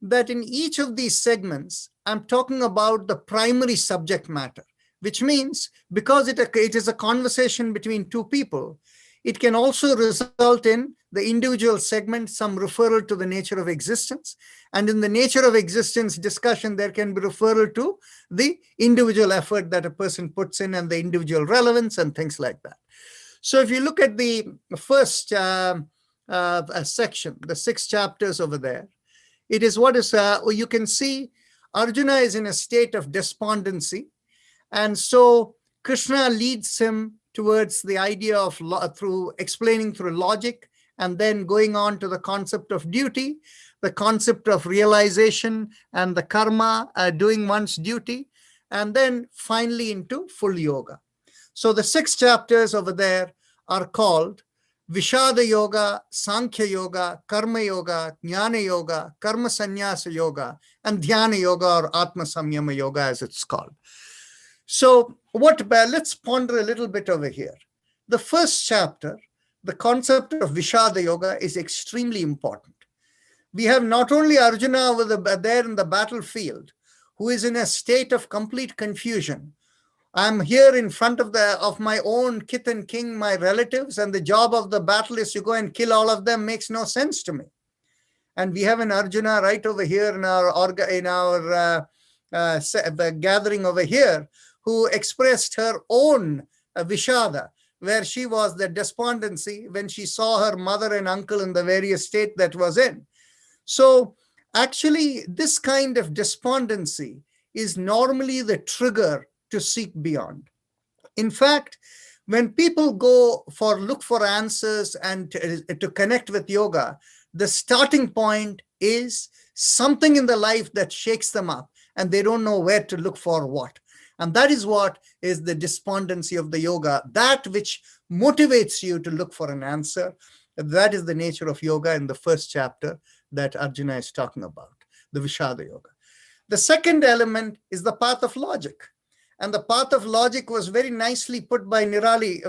B: that in each of these segments, I'm talking about the primary subject matter, which means because it is a conversation between two people, it can also result in the individual segment, some referral to the nature of existence. And in the nature of existence discussion, there can be referral to the individual effort that a person puts in and the individual relevance and things like that. So if you look at the first section, the 6 chapters over there, it is what is, you can see Arjuna is in a state of despondency. And so Krishna leads him towards the idea of through explaining through logic, and then going on to the concept of duty, the concept of realization and the karma, doing one's duty, and then finally into full yoga. So the 6 chapters over there are called Vishada Yoga, Sankhya Yoga, Karma Yoga, Jnana Yoga, Karma Sannyasa Yoga, and Dhyana Yoga, or Atma Samyama Yoga as it's called. So let's ponder a little bit over here. The first chapter, the concept of Vishada Yoga, is extremely important. We have not only Arjuna there in the battlefield, who is in a state of complete confusion. I'm here in front of my own kith and king, my relatives, and the job of the battle is to go and kill all of them. Makes no sense to me. And we have an Arjuna right over here in our gathering over here, who expressed her own Vishada, where she was, the despondency, when she saw her mother and uncle in the various state that was in. So actually, this kind of despondency is normally the trigger to seek beyond. In fact, when people look for answers and to connect with yoga, the starting point is something in the life that shakes them up and they don't know where to look for what. And that is what is the despondency of the yoga, that which motivates you to look for an answer. That is the nature of yoga in the first chapter that Arjuna is talking about, the Vishada Yoga. The second element is the path of logic. And the path of logic was very nicely put by Nirali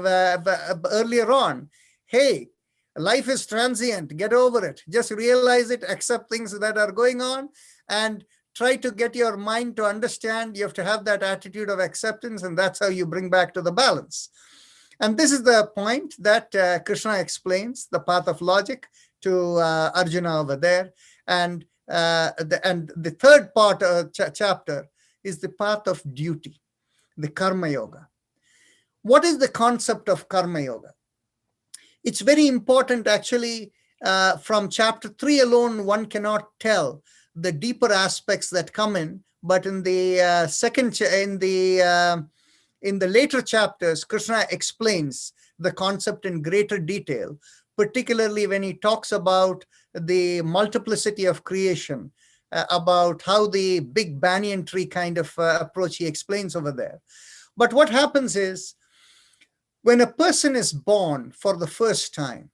B: earlier on. Hey, life is transient, get over it. Just realize it, accept things that are going on, and try to get your mind to understand. You have to have that attitude of acceptance, and that's how you bring back to the balance. And this is the point that Krishna explains, the path of logic, to Arjuna over there. And the third part of chapter is the path of duty, the Karma Yoga. What is the concept of Karma Yoga? It's very important, actually. From chapter 3 alone, one cannot tell the deeper aspects that come in, but in the in the later chapters, Krishna explains the concept in greater detail, particularly when he talks about the multiplicity of creation, about how the big banyan tree kind of approach he explains over there. But what happens is, when a person is born for the first time,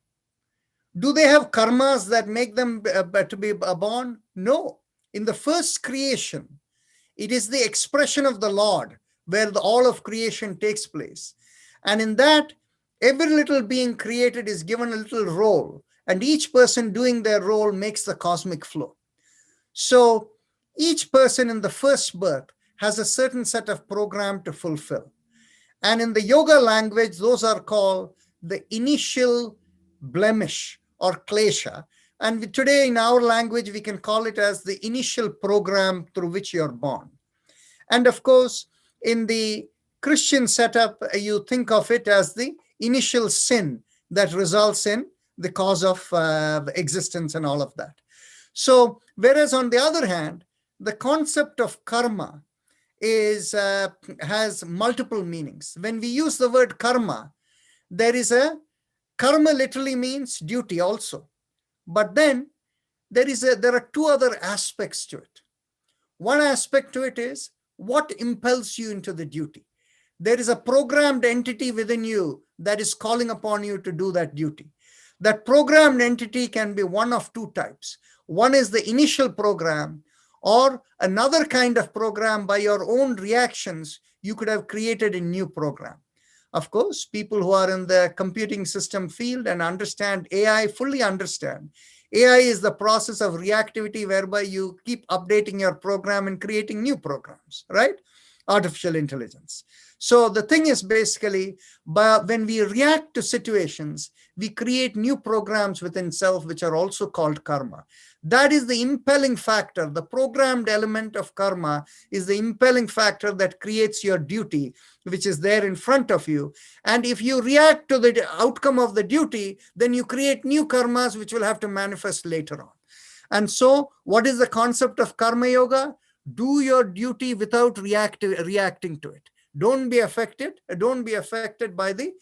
B: do they have karmas that make them to be born? No. In the first creation, it is the expression of the Lord where all of creation takes place. And in that, every little being created is given a little role, and each person doing their role makes the cosmic flow. So each person in the first birth has a certain set of program to fulfill. And in the yoga language, those are called the initial blemish or klesha. And today in our language, we can call it as the initial program through which you're born. And of course, in the Christian setup, you think of it as the initial sin that results in the cause of existence and all of that. So, whereas on the other hand, the concept of karma has multiple meanings. When we use the word karma, karma literally means duty also. But then there are two other aspects to it. One aspect to it is what impels you into the duty. There is a programmed entity within you that is calling upon you to do that duty. That programmed entity can be one of two types. One is the initial program, or another kind of program by your own reactions, you could have created a new program. Of course, people who are in the computing system field and understand AI fully understand. AI is the process of reactivity whereby you keep updating your program and creating new programs, right? Artificial intelligence. So the thing is basically, when we react to situations, we create new programs within self, which are also called karma. That is the impelling factor. The programmed element of karma is the impelling factor that creates your duty, which is there in front of you. And if you react to the outcome of the duty, then you create new karmas, which will have to manifest later on. And so what is the concept of karma yoga? Do your duty without reacting to it. Don't be affected. Don't be affected by the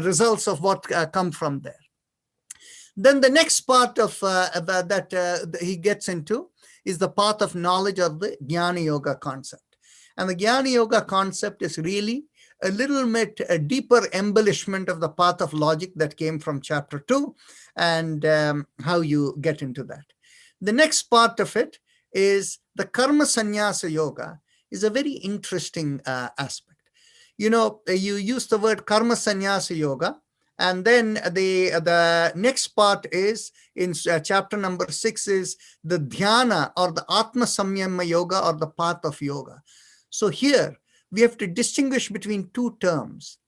B: results of what come from there. Then the next part of that he gets into is the path of knowledge of the Jnana Yoga concept. And the Jnana Yoga concept is really a little bit a deeper embellishment of the path of logic that came from chapter 2 and how you get into that. The next part of it is the Karma Sannyasa Yoga is a very interesting aspect. You know, you use the word Karma Sannyasa Yoga, and then the next part is in chapter number 6 is the Dhyana or the Atma Samyama Yoga or the path of yoga. So here we have to distinguish between two terms.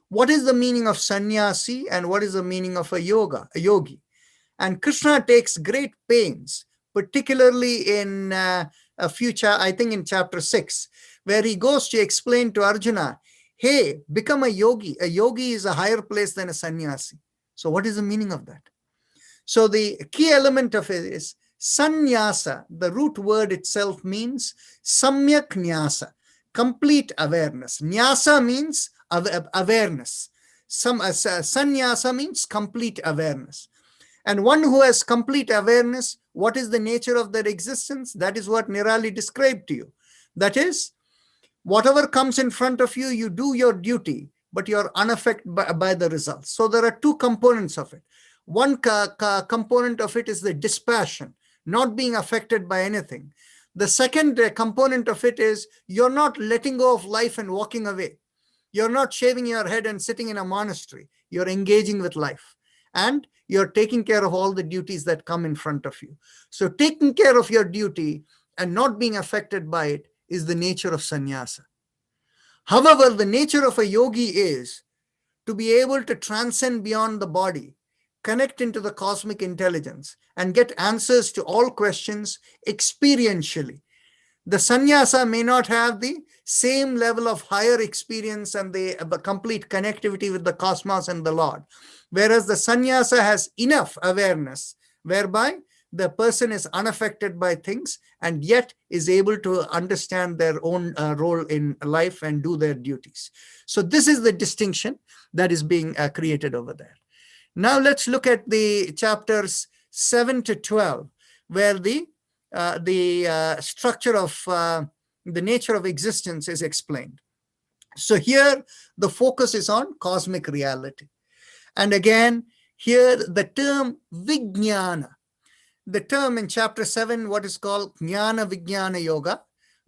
B: What is the meaning of sannyasi and what is the meaning of a yogi? And Krishna takes great pains, particularly in I think in chapter 6, where he goes to explain to Arjuna, hey, become a yogi. A yogi is a higher place than a sannyasi. So what is the meaning of that? So the key element of it is sannyasa. The root word itself means samyak nyasa, complete awareness. Nyasa means awareness. Sannyasa means complete awareness. And one who has complete awareness, what is the nature of their existence? That is what Nirali described to you. That is, whatever comes in front of you, you do your duty, but you're unaffected by the results. So there are two components of it. One component of it is the dispassion, not being affected by anything. The second component of it is you're not letting go of life and walking away. You're not shaving your head and sitting in a monastery. You're engaging with life. And you're taking care of all the duties that come in front of you. So taking care of your duty and not being affected by it is the nature of sannyasa. However, the nature of a yogi is to be able to transcend beyond the body, connect into the cosmic intelligence, and get answers to all questions experientially. The sannyasa may not have the same level of higher experience and the complete connectivity with the cosmos and the Lord, whereas the sannyasa has enough awareness whereby the person is unaffected by things and yet is able to understand their own role in life and do their duties. So this is the distinction that is being created over there. Now let's look at the chapters 7 to 12, where the structure of the nature of existence is explained. So here the focus is on cosmic reality. And again, here the term vijnana, the term in chapter 7, what is called jnana vijnana yoga,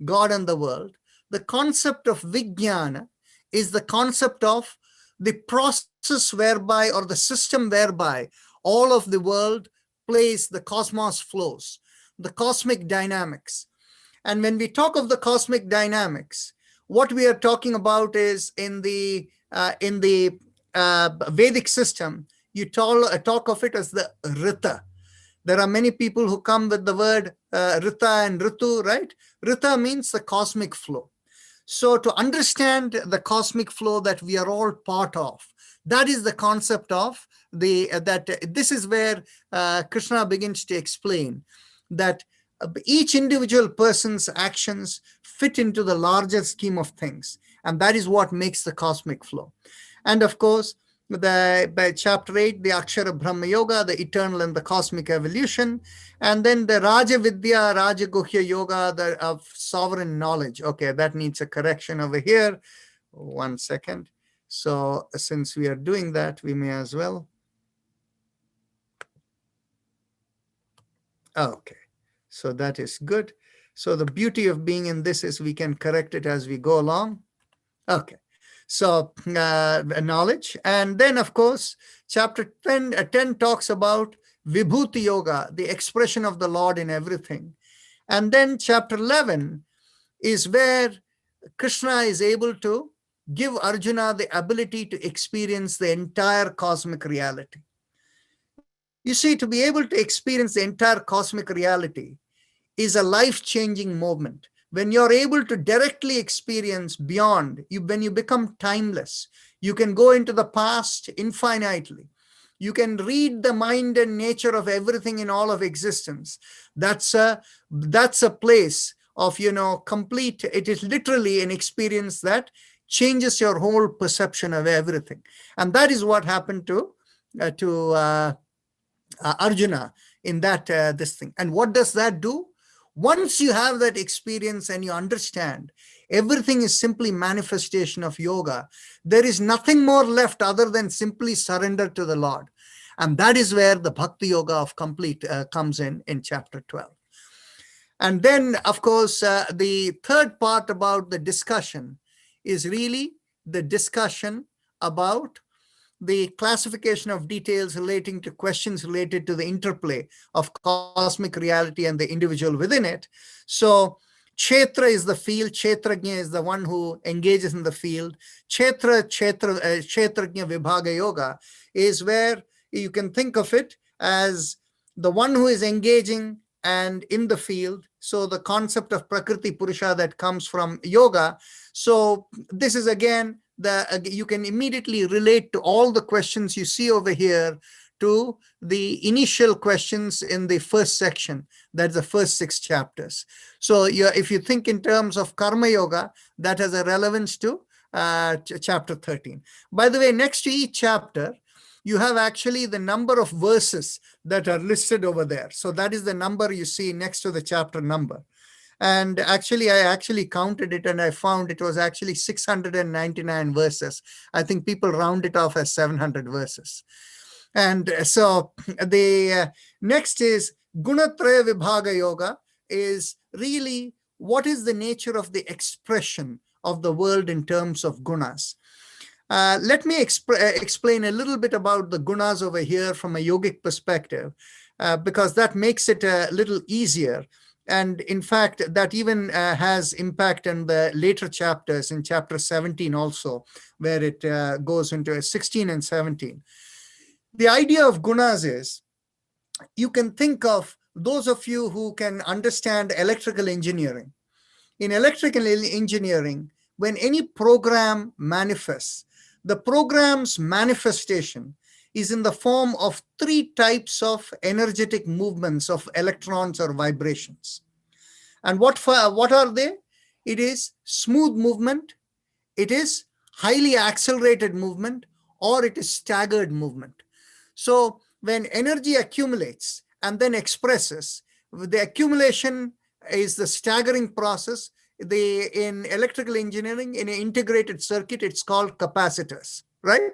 B: God and the world. The concept of vijnana is the concept of the process whereby, or the system whereby all of the world plays, the cosmos flows, the cosmic dynamics. And when we talk of the cosmic dynamics, what we are talking about is in the Vedic system, you talk of it as the Rita. There are many people who come with the word Rita and Ritu, right? Rita means the cosmic flow. So to understand the cosmic flow that we are all part of, that is the concept of this is where Krishna begins to explain that each individual person's actions fit into the larger scheme of things. And that is what makes the cosmic flow. And of course, by chapter 8, the Akshara Brahma Yoga, the eternal and the cosmic evolution, and then the Raja Vidya, Raja Guhya Yoga, of sovereign knowledge. Okay, that needs a correction over here. 1 second. So since we are doing that, we may as well. Okay, so that is good. So the beauty of being in this is we can correct it as we go along. Okay. So knowledge. And then, of course, chapter 10 talks about Vibhuti Yoga, the expression of the Lord in everything. And then chapter 11 is where Krishna is able to give Arjuna the ability to experience the entire cosmic reality. You see, to be able to experience the entire cosmic reality is a life-changing moment. When you're able to directly experience beyond, when you become timeless, you can go into the past infinitely. You can read the mind and nature of everything in all of existence. That's a place of, complete, it is literally an experience that changes your whole perception of everything. And that is what happened to Arjuna in that this thing. And what does that do? Once you have that experience and you understand everything is simply manifestation of yoga, there is nothing more left other than simply surrender to the Lord. And that is where the Bhakti Yoga of complete comes in chapter 12. And then, of course, the third part about the discussion is really the discussion about the classification of details relating to questions related to the interplay of cosmic reality and the individual within it. So Kshetra is the field, Kshetrajna is the one who engages in the field. Kshetrajna Vibhaga Yoga is where you can think of it as the one who is engaging and in the field. So the concept of Prakriti Purusha that comes from yoga. So this is again you can immediately relate to all the questions you see over here to the initial questions in the first section. That's the first 6 chapters. So if you think in terms of karma yoga, that has a relevance to chapter 13. By the way, next to each chapter, you have actually the number of verses that are listed over there. So that is the number you see next to the chapter number. And actually, I actually counted it and I found it was actually 699 verses. I think people round it off as 700 verses. And so the next is Gunatraya Vibhaga Yoga, is really what is the nature of the expression of the world in terms of gunas. Let me explain a little bit about the gunas over here from a yogic perspective, because that makes it a little easier. And in fact, that even has impact in the later chapters, in chapter 17 also, where it goes into 16 and 17. The idea of gunas is, you can think of those of you who can understand electrical engineering. In electrical engineering, when any program manifests, the program's manifestation is in the form of 3 types of energetic movements of electrons or vibrations. And what are they? It is smooth movement, it is highly accelerated movement, or it is staggered movement. So when energy accumulates and then expresses, the accumulation is the staggering process. In electrical engineering, in an integrated circuit, it's called capacitors, right?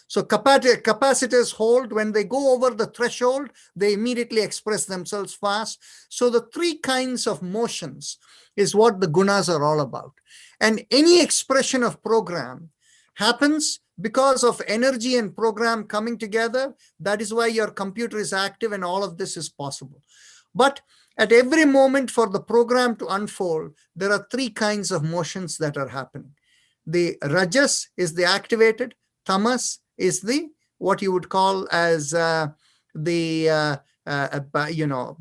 B: So capacitors hold, when they go over the threshold, they immediately express themselves fast. So the 3 kinds of motions is what the gunas are all about. And any expression of program happens because of energy and program coming together. That is why your computer is active and all of this is possible. But at every moment for the program to unfold, there are 3 kinds of motions that are happening. The rajas is the activated, tamas is the what you would call as the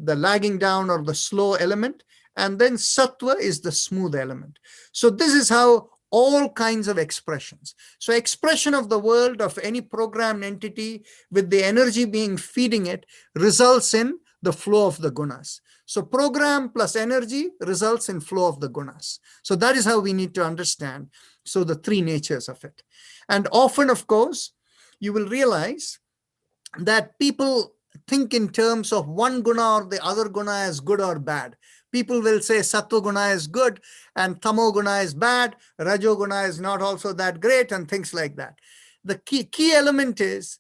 B: lagging down or the slow element, and then sattva is the smooth element. So this is how all kinds of expressions. So expression of the world of any programmed entity with the energy being feeding it results in the flow of the gunas. So program plus energy results in flow of the gunas. So that is how we need to understand. So the 3 natures of it. And often, of course, you will realize that people think in terms of one guna or the other guna as good or bad. People will say sattva guna is good and tamo guna is bad, rajo guna is not also that great, and things like that. The key element is,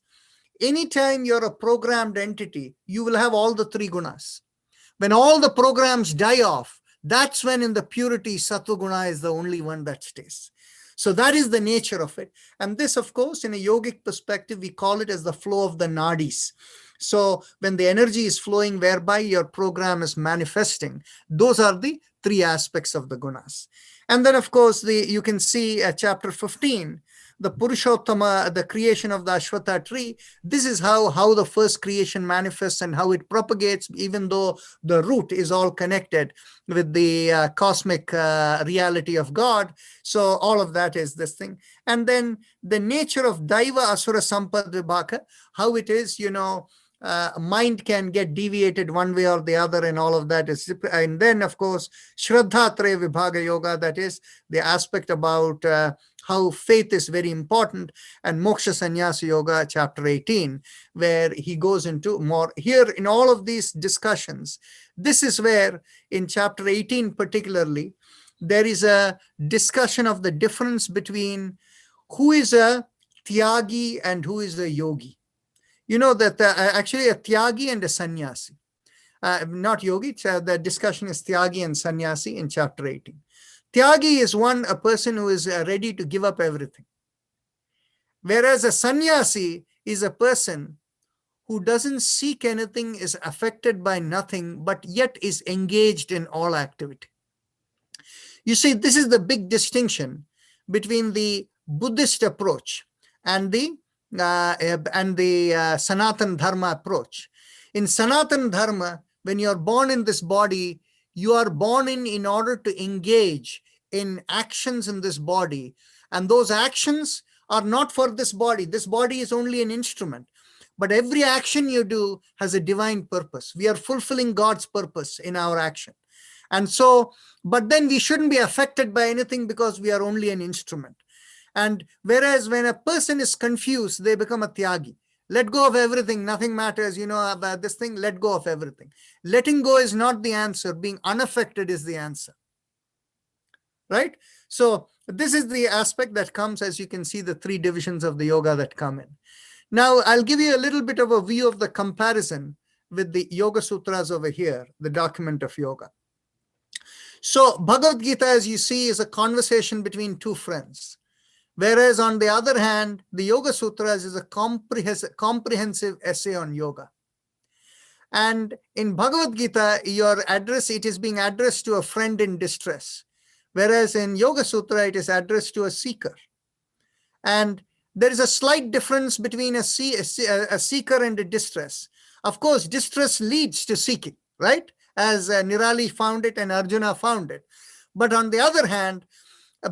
B: anytime you're a programmed entity, you will have all the 3 gunas. When all the programs die off, that's when in the purity, sattva guna is the only one that stays. So that is the nature of it. And this, of course, in a yogic perspective, we call it as the flow of the nadis. So when the energy is flowing whereby your program is manifesting, those are the 3 aspects of the gunas. And then, of course, you can see at chapter 15, the Purushottama, the creation of the Ashwatha tree. This is how the first creation manifests and how it propagates, even though the root is all connected with the cosmic reality of God. So all of that is this thing. And then the nature of Daiva Asura Sampad Vibhaka, how it is, mind can get deviated one way or the other, and all of that is. And then, of course, Shraddha Traya Vibhaga Yoga, that is the aspect about how faith is very important, and Moksha Sannyasa Yoga, chapter 18, where he goes into more. Here, in all of these discussions, this is where, in chapter 18 particularly, there is a discussion of the difference between who is a tyagi and who is a yogi. You know that actually a tyagi and a sannyasi, not yogi, the discussion is tyagi and sannyasi in chapter 18. Tyagi is a person who is ready to give up everything. Whereas a sannyasi is a person who doesn't seek anything, is affected by nothing, but yet is engaged in all activity. You see, this is the big distinction between the Buddhist approach and the Sanatana Dharma approach. In Sanatana Dharma, when you're born in this body, you are born in order to engage in actions in this body, and those actions are not for this body. This body is only an instrument. But every action you do has a divine purpose. We are fulfilling God's purpose in our action. And so, but then we shouldn't be affected by anything because we are only an instrument. And whereas when a person is confused, they become a tyagi. Let go of everything, nothing matters, about this thing, let go of everything. Letting go is not the answer. Being unaffected is the answer. Right? So this is the aspect that comes, as you can see, the three divisions of the yoga that come in. Now, I'll give you a little bit of a view of the comparison with the Yoga Sutras over here, the document of yoga. So Bhagavad Gita, as you see, is a conversation between two friends. Whereas on the other hand, the Yoga Sutras is a comprehensive essay on yoga. And in Bhagavad Gita, it is being addressed to a friend in distress. Whereas in Yoga Sutra, it is addressed to a seeker. And there is a slight difference between a seeker and a distress. Of course, distress leads to seeking, right? As Nirali found it and Arjuna found it. But on the other hand,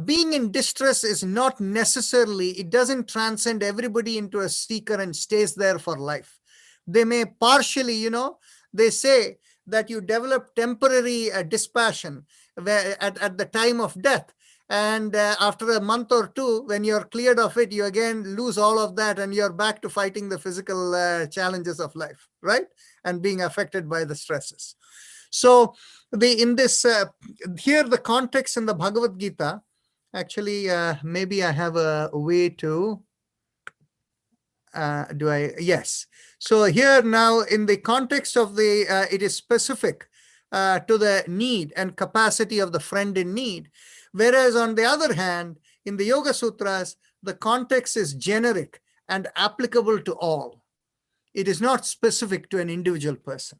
B: being in distress is not necessarily, it doesn't transcend everybody into a seeker and stays there for life. They may partially, they say that you develop temporary dispassion at the time of death. And after a month or two, when you're cleared of it, you again lose all of that and you're back to fighting the physical challenges of life, right? And being affected by the stresses. So here the context in the Bhagavad Gita, actually, maybe I have a way to, yes. So here now in the context of it is specific to the need and capacity of the friend in need. Whereas on the other hand, in the Yoga Sutras, the context is generic and applicable to all. It is not specific to an individual person.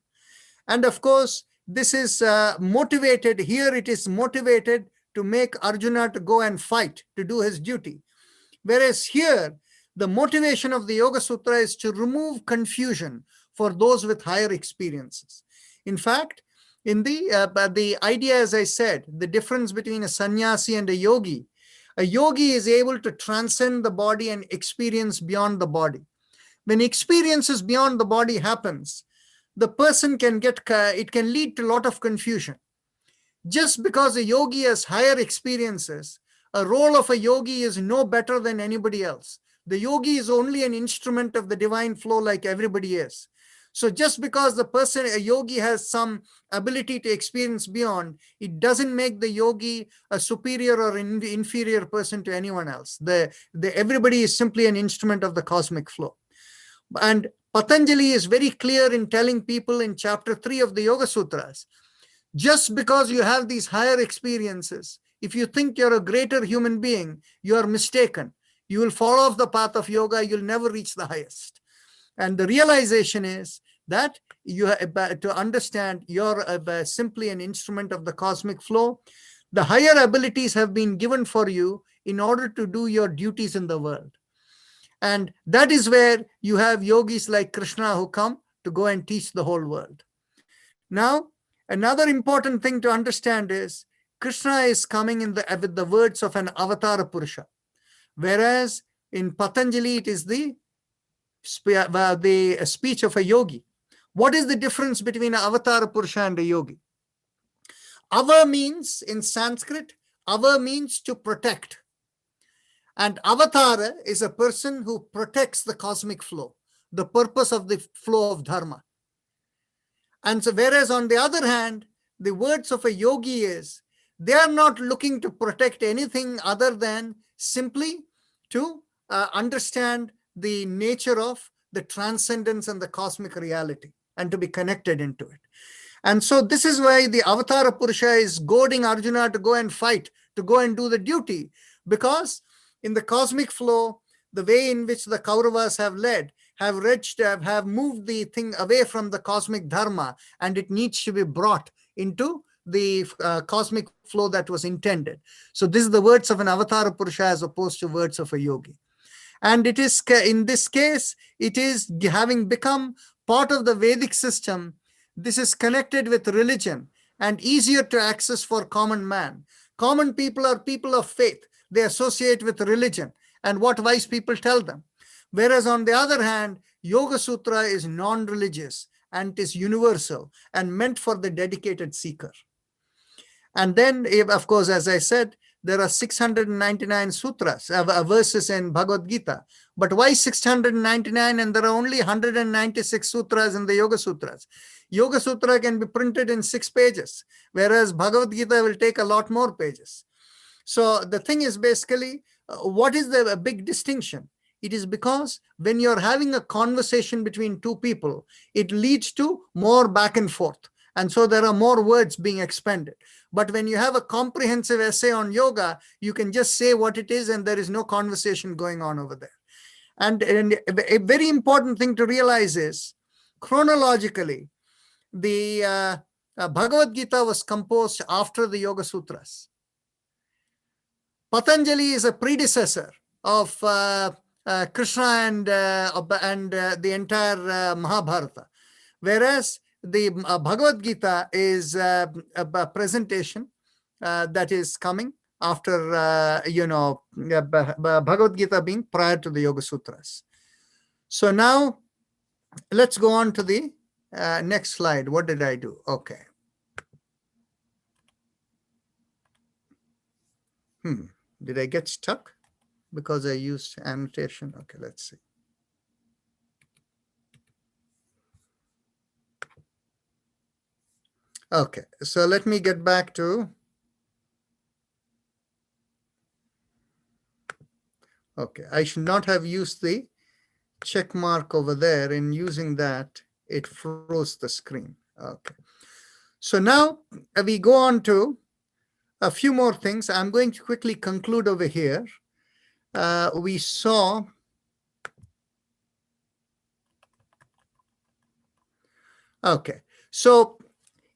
B: And of course, this is motivated, here it is motivated to make Arjuna to go and fight, to do his duty. Whereas here, the motivation of the Yoga Sutra is to remove confusion for those with higher experiences. In fact, in the idea, as I said, the difference between a sannyasi and a yogi is able to transcend the body and experience beyond the body. When experiences beyond the body happens, the person it can lead to a lot of confusion. Just because a yogi has higher experiences, a role of a yogi is no better than anybody else. The yogi is only an instrument of the divine flow like everybody is. So just because a yogi has some ability to experience beyond, it doesn't make the yogi a superior or inferior person to anyone else. Everybody is simply an instrument of the cosmic flow. And Patanjali is very clear in telling people in chapter 3 of the Yoga Sutras, just because you have these higher experiences, if you think you're a greater human being, you are mistaken. You will fall off the path of yoga, you'll never reach the highest. And the realization is that to understand you're simply an instrument of the cosmic flow. The higher abilities have been given for you in order to do your duties in the world. And that is where you have yogis like Krishna who come to go and teach the whole world. Now, another important thing to understand is Krishna is coming with the words of an Avatara Purusha. Whereas in Patanjali, it is the speech of a yogi. What is the difference between an Avatara Purusha and a yogi? Ava means, in Sanskrit, Ava means to protect. And Avatara is a person who protects the cosmic flow, the purpose of the flow of dharma. And so whereas on the other hand, the words of a yogi is, they are not looking to protect anything other than simply to understand the nature of the transcendence and the cosmic reality and to be connected into it. And so this is why the Avatara Purusha is goading Arjuna to go and fight, to go and do the duty, because in the cosmic flow, the way in which the Kauravas have led, have moved the thing away from the cosmic dharma, and it needs to be brought into the cosmic flow that was intended. So this is the words of an Avatara Purusha as opposed to words of a yogi. And it is, in this case, it is having become part of the Vedic system. This is connected with religion and easier to access for common man. Common people are people of faith. They associate with religion and what wise people tell them. Whereas on the other hand, Yoga Sutra is non-religious and it is universal and meant for the dedicated seeker. And then, of course, as I said, there are 699 sutras, verses in Bhagavad Gita. But why 699 and there are only 196 sutras in the Yoga Sutras? Yoga Sutra can be printed in 6 pages, whereas Bhagavad Gita will take a lot more pages. So the thing is basically, what is the big distinction? It is because when you're having a conversation between two people, it leads to more back and forth. And so there are more words being expended. But when you have a comprehensive essay on yoga, you can just say what it is and there is no conversation going on over there. And a very important thing to realize is, chronologically, the Bhagavad Gita was composed after the Yoga Sutras. Patanjali is a predecessor of Krishna and the entire Mahabharata, whereas the Bhagavad Gita is a presentation that is coming after, Bhagavad Gita being prior to the Yoga Sutras. So now let's go on to the next slide. What did I do? Okay. Did I get stuck because I used annotation? Okay, let's see. Okay, so let me get back to, okay, I should not have used the check mark over there. In using that, it froze the screen. Okay, so now we go on to a few more things. I'm going to quickly conclude over here. We saw, okay, so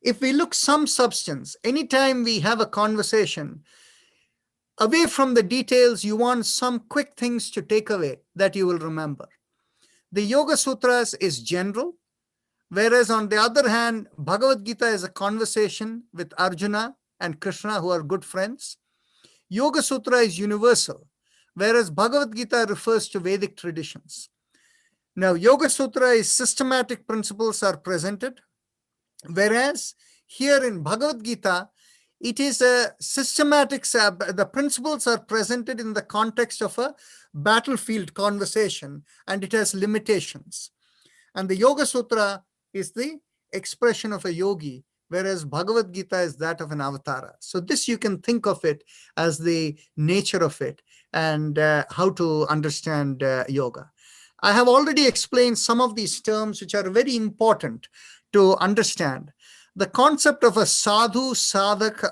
B: if we look some substance, anytime we have a conversation, away from the details, you want some quick things to take away that you will remember. The Yoga Sutras is general, whereas on the other hand, Bhagavad Gita is a conversation with Arjuna and Krishna, who are good friends. Yoga Sutra is universal, whereas Bhagavad Gita refers to Vedic traditions. Now, Yoga Sutra is systematic principles are presented, whereas here in Bhagavad Gita, it is a systematic, the principles are presented in the context of a battlefield conversation, and it has limitations. And the Yoga Sutra is the expression of a yogi, whereas Bhagavad Gita is that of an avatara. So this, you can think of it as the nature of it and how to understand yoga. I have already explained some of these terms which are very important to understand. The concept of a sadhu, sadhak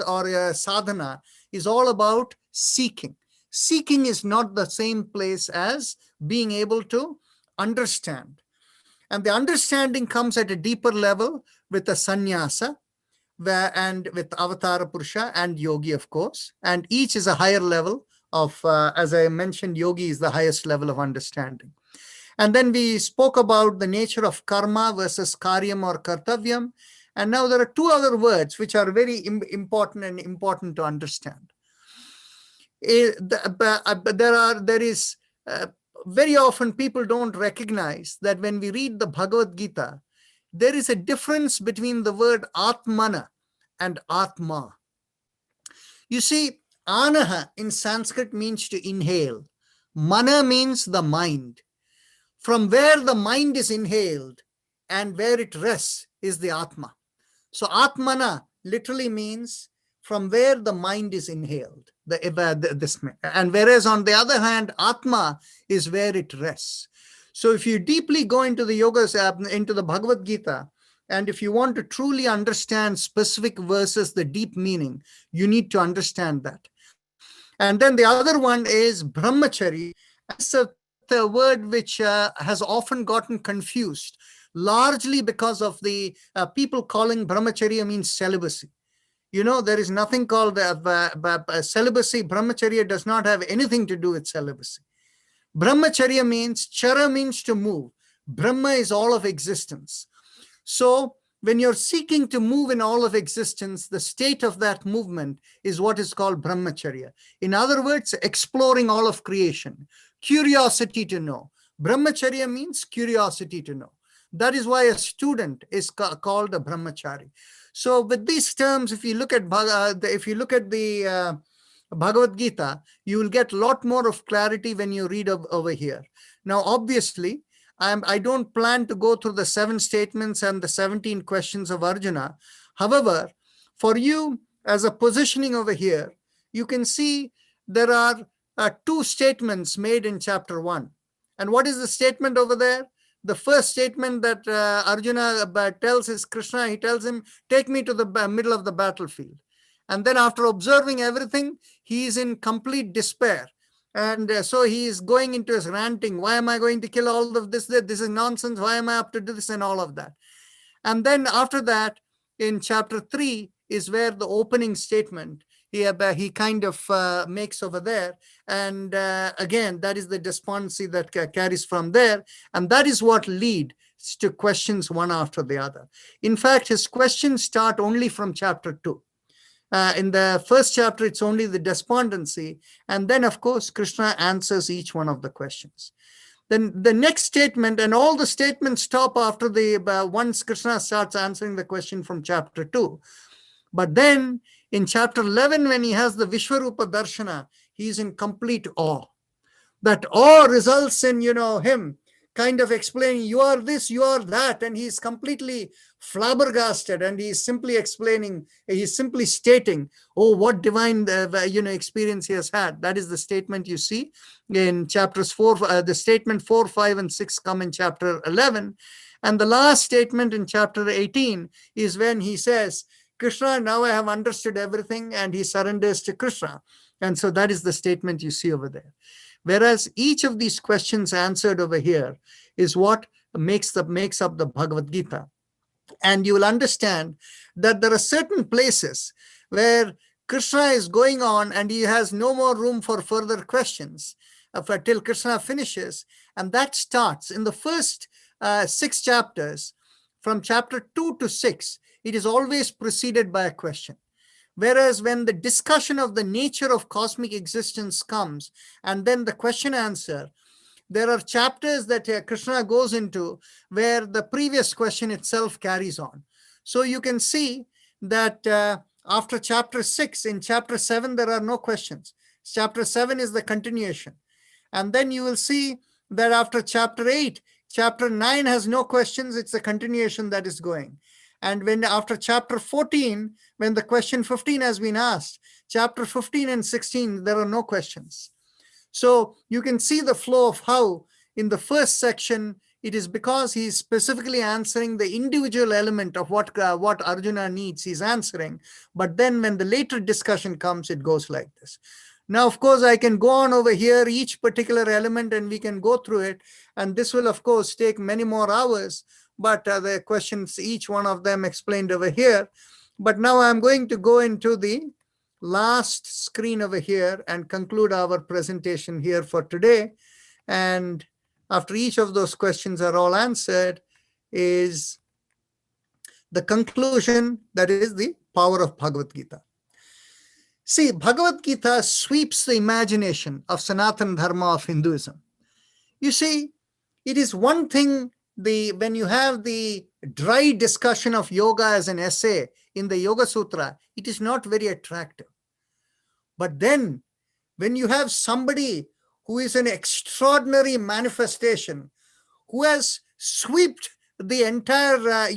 B: or a sadhana is all about seeking. Seeking is not the same place as being able to understand. And the understanding comes at a deeper level with a sannyasa and with avatara purusha and yogi, of course. And each is a higher level of, as I mentioned, yogi is the highest level of understanding. And then we spoke about the nature of karma versus karyam or kartavyam. And now there are 2 other words which are very important to understand. Very often people don't recognize that when we read the Bhagavad Gita, there is a difference between the word atmana and atma. You see, anaha in Sanskrit means to inhale. Mana means the mind. From where the mind is inhaled and where it rests is the Atma. So Atmana literally means from where the mind is inhaled. And whereas on the other hand, Atma is where it rests. So if you deeply go into the yogas, into the Bhagavad Gita, and if you want to truly understand specific verses, the deep meaning, you need to understand that. And then the other one is brahmachari. That's a word which has often gotten confused, largely because of the people calling brahmacharya means celibacy. You know, there is nothing called celibacy. Brahmacharya does not have anything to do with celibacy. Brahmacharya means, chara means to move. Brahma is all of existence. So when you're seeking to move in all of existence, the state of that movement is what is called brahmacharya. In other words, exploring all of creation, curiosity to know. Brahmacharya means curiosity to know. That is why a student is called a brahmachari. So with these terms, if you look at the Bhagavad Gita, you will get a lot more of clarity when you read over here. Now, obviously, I don't plan to go through the 7 statements and the 17 questions of Arjuna. However, for you as a positioning over here, you can see there are 2 statements made in chapter 1. And what is the statement over there? The first statement that Arjuna tells is Krishna, he tells him, take me to the middle of the battlefield. And then after observing everything, he is in complete despair. And so he is going into his ranting. Why am I going to kill all of this? This is nonsense. Why am I up to do this and all of that? And then after that, in chapter 3 is where the opening statement he kind of makes over there. And again, that is the despondency that carries from there. And that is what leads to questions one after the other. In fact, his questions start only from chapter 2. In the first chapter, it's only the despondency. And then, of course, Krishna answers each one of the questions. Then the next statement, and all the statements stop after once Krishna starts answering the question from chapter 2. But then in chapter 11, when he has the Vishwarupa Darshana, he's in complete awe. That awe results in, him kind of explaining, you are this, you are that, and he's completely flabbergasted, and he's simply stating, oh, what divine, experience he has had. That is the statement you see in chapters 4, the statement 4, 5, and 6 come in chapter 11. And the last statement in chapter 18 is when he says, Krishna, now I have understood everything, and he surrenders to Krishna. And so that is the statement you see over there. Whereas each of these questions answered over here is what makes up the Bhagavad Gita. And you will understand that there are certain places where Krishna is going on and he has no more room for further questions till Krishna finishes. And that starts in the first 6 chapters. From chapter 2 to 6, it is always preceded by a question. Whereas when the discussion of the nature of cosmic existence comes, and then the question answer, there are chapters that Krishna goes into where the previous question itself carries on. So you can see that after chapter 6, in chapter 7, there are no questions. Chapter 7 is the continuation. And then you will see that after chapter 8, chapter 9 has no questions. It's a continuation that is going. And when after chapter 14, when the question 15 has been asked, chapter 15 and 16, there are no questions. So you can see the flow of how in the first section, it is because he's specifically answering the individual element of what Arjuna needs, he's answering. But then when the later discussion comes, it goes like this. Now, of course, I can go on over here, each particular element, and we can go through it. And this will, of course, take many more hours. But the questions, each one of them explained over here. But now I'm going to go into the last screen over here and conclude our presentation here for today. And after each of those questions are all answered is the conclusion, that is the power of Bhagavad Gita. See, Bhagavad Gita sweeps the imagination of Sanatana Dharma of Hinduism. You see, it is one thing when you have the dry discussion of yoga as an essay in the Yoga Sutra, it is not very attractive. But then when you have somebody who is an extraordinary manifestation, who has swept the entire,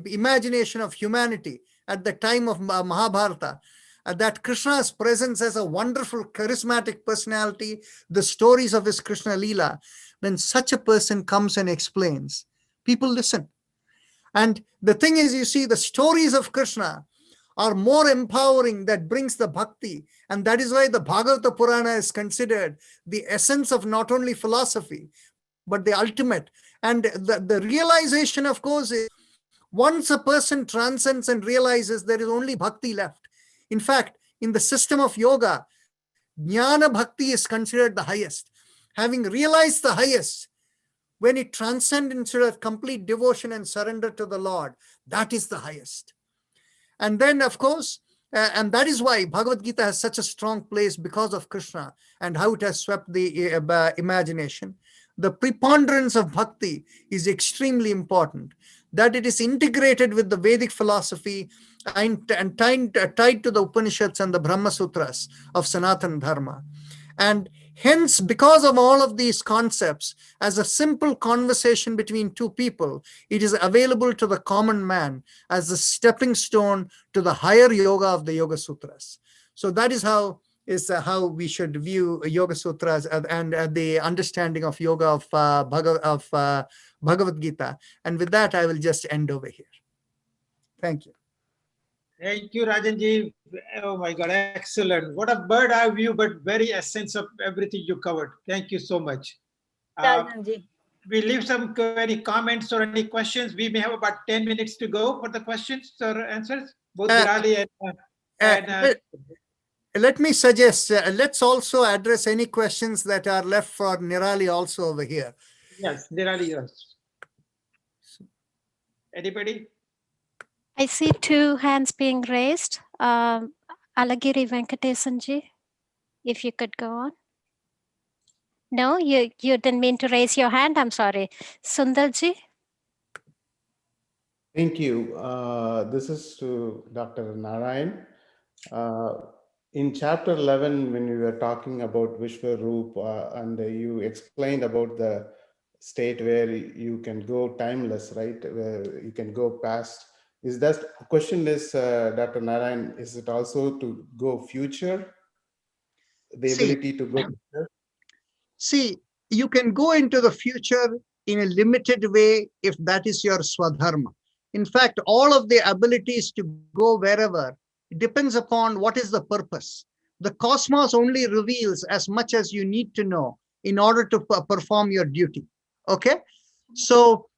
B: imagination of humanity at the time of Mahabharata, that Krishna's presence as a wonderful, charismatic personality, the stories of his Krishna Leela, when such a person comes and explains, people listen. And the thing is, you see, the stories of Krishna are more empowering, that brings the bhakti. And that is why the Bhagavata Purana is considered the essence of not only philosophy, but the ultimate. And the realization, of course, is once a person transcends and realizes, there is only bhakti left. In fact, in the system of yoga, jnana bhakti is considered the highest. Having realized the highest, when it transcends into a complete devotion and surrender to the Lord, that is the highest. And then, of course, and that is why Bhagavad Gita has such a strong place, because of Krishna and how it has swept the imagination. The preponderance of bhakti is extremely important, that it is integrated with the Vedic philosophy and tied to the Upanishads and the Brahma Sutras of Sanatana Dharma. And hence, because of all of these concepts, as a simple conversation between two people, it is available to the common man as a stepping stone to the higher yoga of the Yoga Sutras. So that is how we should view Yoga Sutras and the understanding of yoga of Bhagavad Gita. And with that, I will just end over here. Thank you.
A: Thank you, Rajanji. Oh my God, excellent. What a bird eye view, but very essence of everything you covered. Thank you so much. We leave any comments or any questions. We may have about 10 minutes to go for the questions or answers. Both Nirali and
B: let me suggest, let's also address any questions that are left for Nirali also over here.
A: Yes, Nirali, yes. Anybody?
I: I see 2 hands being raised. Alagiri Venkatesanji, if you could go on. No, you didn't mean to raise your hand. I'm sorry. Sundarji.
K: Thank you. This is to Dr. Narayan. In chapter 11, when we were talking about Vishwaroop, and you explained about the state where you can go timeless, right? Where you can go past. Is that question is, Dr. Narayan, is it also to go future? The ability to go future?
B: See, you can go into the future in a limited way if that is your swadharma. In fact, all of the abilities to go wherever depends upon what is the purpose. The cosmos only reveals as much as you need to know in order to perform your duty. Okay? So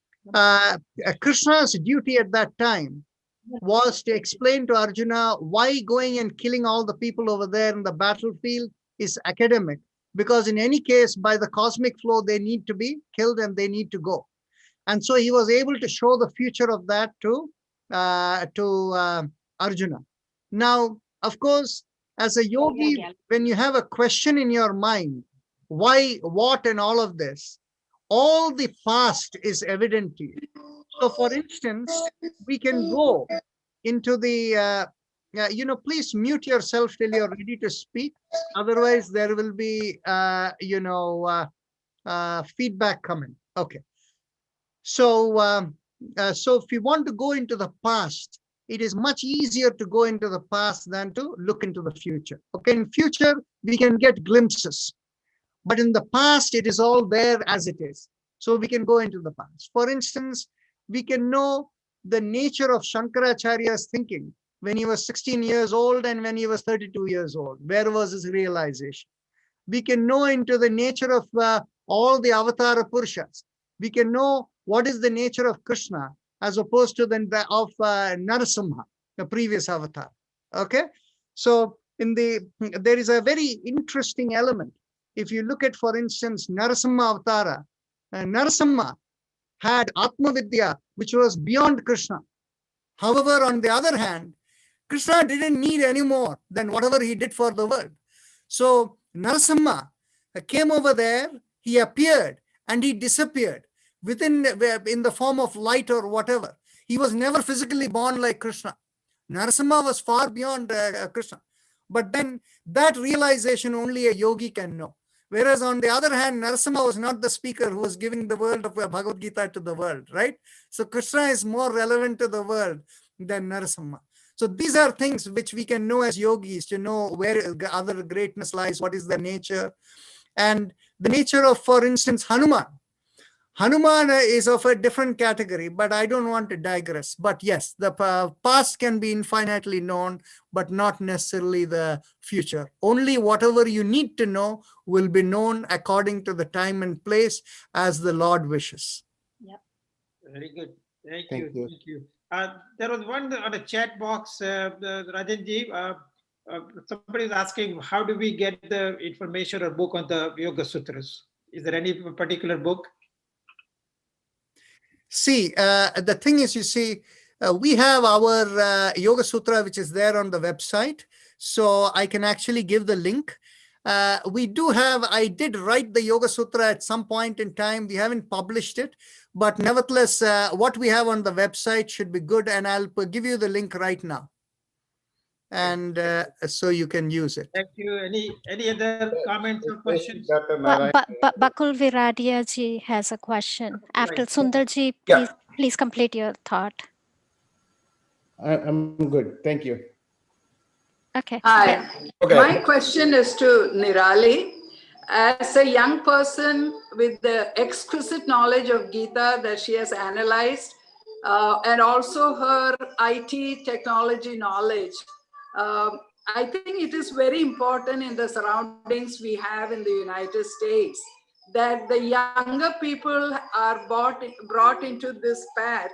B: Krishna's duty at that time was to explain to Arjuna why going and killing all the people over there in the battlefield is academic. Because in any case, by the cosmic flow, they need to be killed and they need to go. And so he was able to show the future of that to Arjuna. Now, of course, as a yogi, when you have a question in your mind, why, what, and all of this, all the past is evident to you. So, for instance, we can go into the, please mute yourself till you're ready to speak. Otherwise, there will be, feedback coming. Okay. So, so if you want to go into the past, it is much easier to go into the past than to look into the future. Okay, in future, we can get glimpses. But in the past, it is all there as it is. So we can go into the past. For instance, we can know the nature of Shankaracharya's thinking when he was 16 years old and when he was 32 years old. Where was his realization? We can know into the nature of all the Avatara Purushas. We can know what is the nature of Krishna as opposed to the of Narasimha, the previous avatar. Okay, so there is a very interesting element. If you look at, for instance, Narasimha Avatara, Narasimha had Atma Vidya, which was beyond Krishna. However, on the other hand, Krishna didn't need any more than whatever he did for the world. So Narasimha came over there, he appeared and he disappeared in the form of light or whatever. He was never physically born like Krishna. Narasimha was far beyond Krishna. But then that realization only a yogi can know. Whereas on the other hand, Narasimha was not the speaker who was giving the world of Bhagavad Gita to the world, right? So Krishna is more relevant to the world than Narasimha. So these are things which we can know as yogis, to know where other greatness lies, what is the nature. And the nature of, for instance, Hanuman. Hanuman is of a different category, but I don't want to digress. But yes, the past can be infinitely known, but not necessarily the future. Only whatever you need to know will be known according to the time and place as the Lord wishes.
A: Yep. Very good. Thank you. Thank you. There was one on the chat box, Rajanji. Somebody is asking, how do we get the information or book on the Yoga Sutras? Is there any particular book?
B: See, the thing is, you see, we have our Yoga Sutra, which is there on the website. So I can actually give the link. We do have, I did write the Yoga Sutra at some point in time. We haven't published it, but nevertheless, what we have on the website should be good. And I'll give you the link right now. And so you can use it.
A: Thank you. Any other comments or questions?
I: Bakul Viradia ji has a question. After
A: Right.
I: Sundarji,
C: Yeah.
I: please complete your thought.
K: I'm good. Thank you.
I: Okay.
L: Hi.
C: Okay.
L: My question is to Nirali. As a young person with the exquisite knowledge of Gita that she has analyzed, and also her IT technology knowledge, I think it is very important in the surroundings we have in the United States that the younger people are brought into this path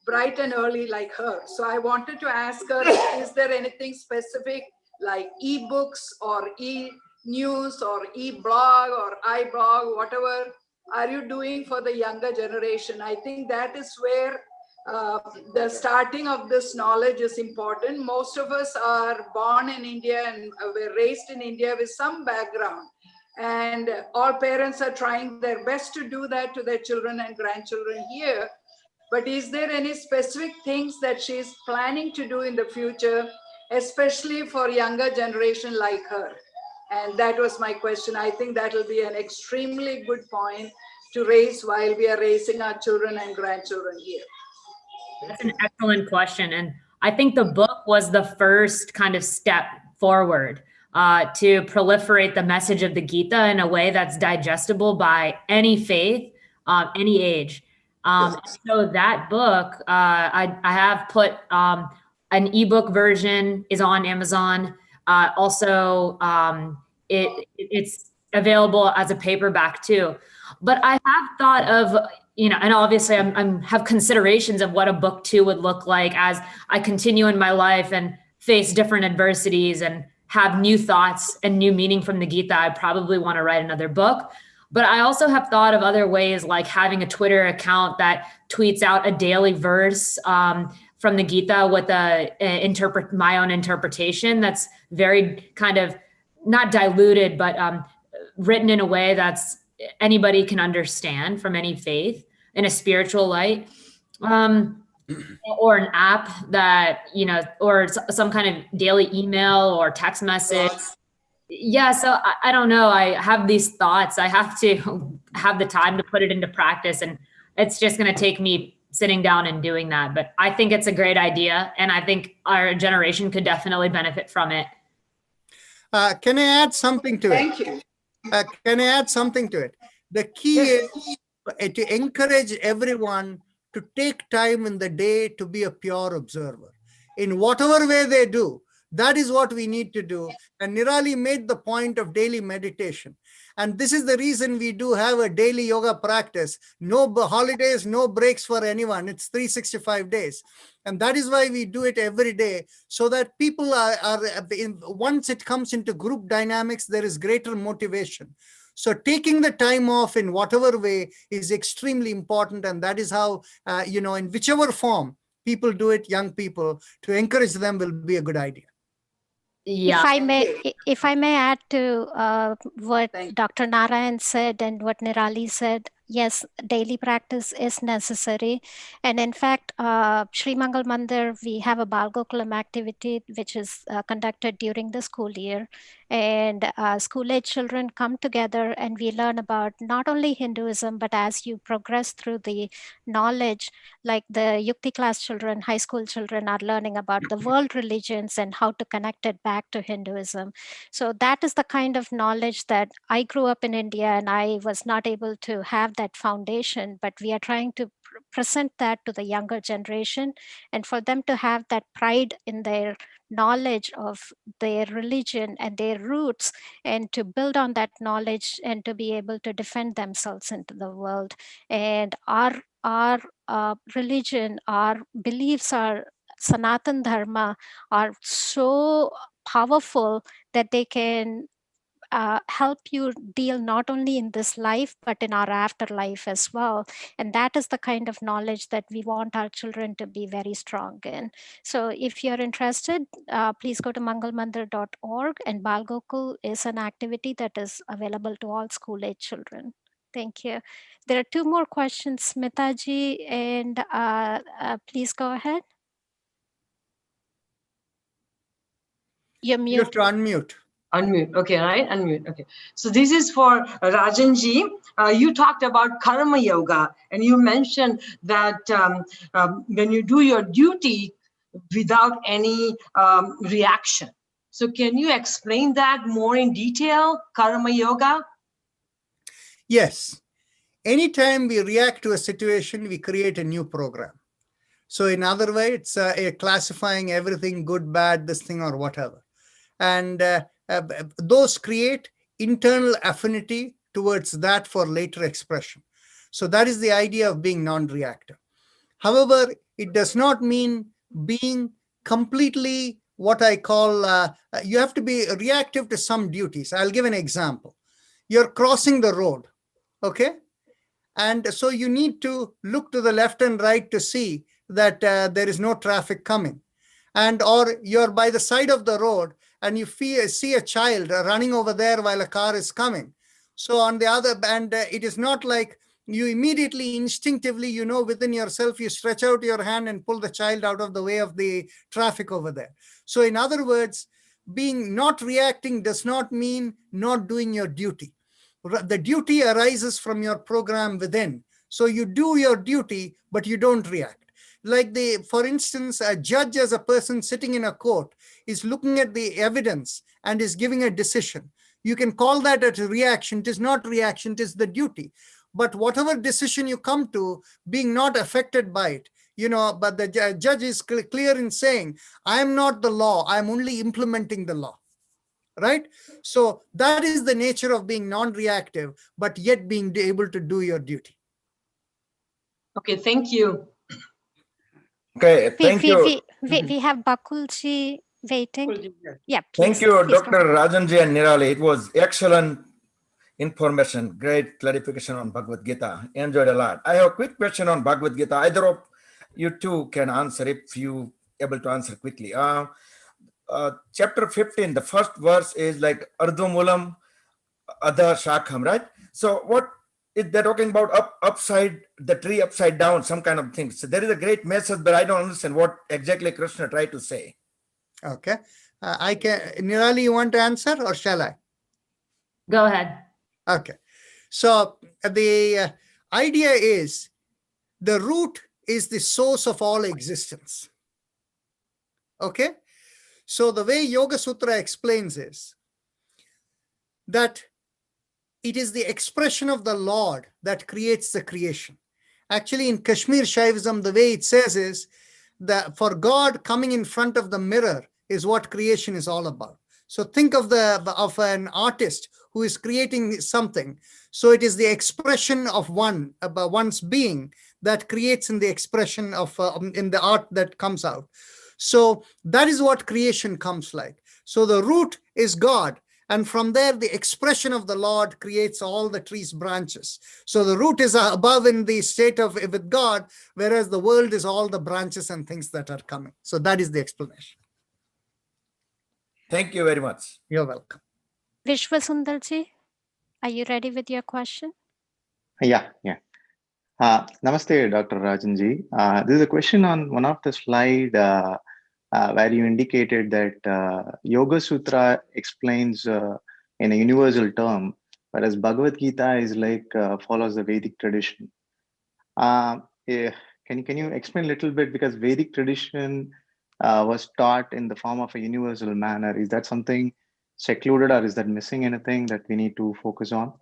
L: bright and early like her. So I wanted to ask her, is there anything specific like e-books or e-news or e-blog or iBlog, whatever are you doing for the younger generation? I think that is where the starting of this knowledge is important. Most of us are born in India and were raised in India with some background. And all parents are trying their best to do that to their children and grandchildren here. But is there any specific things that she's planning to do in the future, especially for younger generation like her? And that was my question. I think that will be an extremely good point to raise while we are raising our children and grandchildren here.
F: That's an excellent question. And I think the book was the first kind of step forward to proliferate the message of the Gita in a way that's digestible by any faith, any age. So that book, I have put an ebook version is on Amazon. Also, it's available as a paperback too. But I have thought of, and obviously I'm have considerations of what a book 2 would look like as I continue in my life and face different adversities and have new thoughts and new meaning from the Gita. I probably want to write another book. But I also have thought of other ways, like having a Twitter account that tweets out a daily verse from the Gita with my own interpretation that's very kind of not diluted, but written in a way that's anybody can understand from any faith in a spiritual light, or an app that, or some kind of daily email or text message. Yeah. So I don't know. I have these thoughts. I have to have the time to put it into practice, and it's just going to take me sitting down and doing that. But I think it's a great idea, and I think our generation could definitely benefit from it.
B: Can I add something to it?
L: Thank you.
B: Can I add something to it? The key is to encourage everyone to take time in the day to be a pure observer. In whatever way they do, that is what we need to do. And Nirali made the point of daily meditation. And this is the reason we do have a daily yoga practice. No holidays, no breaks for anyone. It's 365 days. And that is why we do it every day, so that people once it comes into group dynamics, there is greater motivation. So taking the time off in whatever way is extremely important. And that is how, in whichever form people do it, young people, to encourage them will be a good idea.
F: Yeah.
I: If I may add to what Dr. Narayan said and what Nirali said, yes, daily practice is necessary. And in fact, Sri Mangal Mandir, we have a Balgokulam activity which is conducted during the school year. And school-age children come together and we learn about not only Hinduism, but as you progress through the knowledge, like the Yukti class children, high school children are learning about the world religions and how to connect it back to Hinduism. So that is the kind of knowledge that I grew up in India and I was not able to have that foundation, but we are trying to present that to the younger generation and for them to have that pride in their knowledge of their religion and their roots, and to build on that knowledge and to be able to defend themselves into the world. And our religion, our beliefs, our Sanatan Dharma are so powerful that they can help you deal not only in this life, but in our afterlife as well. And that is the kind of knowledge that we want our children to be very strong in. So if you're interested, please go to mangalmandir.org, and Balgokul is an activity that is available to all school-age children. Thank you. There are two more questions, Smitaji, and please go ahead. You're
B: You have
I: muted.
B: to unmute.
H: Unmute. Okay, right? Unmute. Okay. So this is for Rajanji. You talked about karma yoga, and you mentioned that when you do your duty without any reaction. So can you explain that more in detail, karma yoga?
B: Yes. Anytime we react to a situation, we create a new program. So in other words, it's classifying everything good, bad, this thing or whatever. And those create internal affinity towards that for later expression. So that is the idea of being non-reactive. However, it does not mean being completely what I call, you have to be reactive to some duties. I'll give an example. You're crossing the road, okay? And so you need to look to the left and right to see that there is no traffic coming. And or you're by the side of the road and you see a child running over there while a car is coming. So on the other hand, it is not like you immediately, instinctively, you know, within yourself, you stretch out your hand and pull the child out of the way of the traffic over there. So in other words, being not reacting does not mean not doing your duty. The duty arises from your program within. So you do your duty, but you don't react. Like for instance, a judge as a person sitting in a court is looking at the evidence and is giving a decision. You can call that a reaction. It is not reaction, it is the duty. But whatever decision you come to, being not affected by it, you know, but the judge is clear in saying, I am not the law, I am only implementing the law. Right? So that is the nature of being non-reactive, but yet being able to do your duty.
H: Okay, thank you.
M: Okay, thank you.
I: We have Bakulji waiting. Yeah, please.
M: Thank you,
I: please
M: Dr. Rajanji and Nirali. It was excellent information, great clarification on Bhagavad Gita. Enjoyed a lot. I have a quick question on Bhagavad Gita. Either of you two can answer if you able to answer quickly. Chapter 15, the first verse is like Ardhumulam Adha Shakham, right? So what is that talking about? Upside, the tree upside down, some kind of thing. So there is a great message, but I don't understand what exactly Krishna tried to say.
B: Okay. I can, Nirali, you want to answer or shall I?
F: Go ahead.
B: Okay. So the idea is the root is the source of all existence. Okay. So the way Yoga Sutra explains is that it is the expression of the Lord that creates the creation. Actually, in Kashmir Shaivism, the way it says is that for God, coming in front of the mirror is what creation is all about. So think of an artist who is creating something. So it is the expression of one's being that creates in the expression of in the art that comes out. So that is what creation comes like. So the root is God. And from there, the expression of the Lord creates all the tree's branches. So the root is above in the state of with God, whereas the world is all the branches and things that are coming. So that is the explanation.
M: Thank you very much.
B: You're welcome.
I: Vishwasundarji, are you ready with your question?
N: Yeah. Namaste, Dr. Rajanji. This is a question on one of the slide where you indicated that Yoga Sutra explains in a universal term, whereas Bhagavad Gita is like follows the Vedic tradition. Can you explain a little bit, because Vedic tradition was taught in the form of a universal manner? Is that something secluded, or is that missing anything that we need to focus on?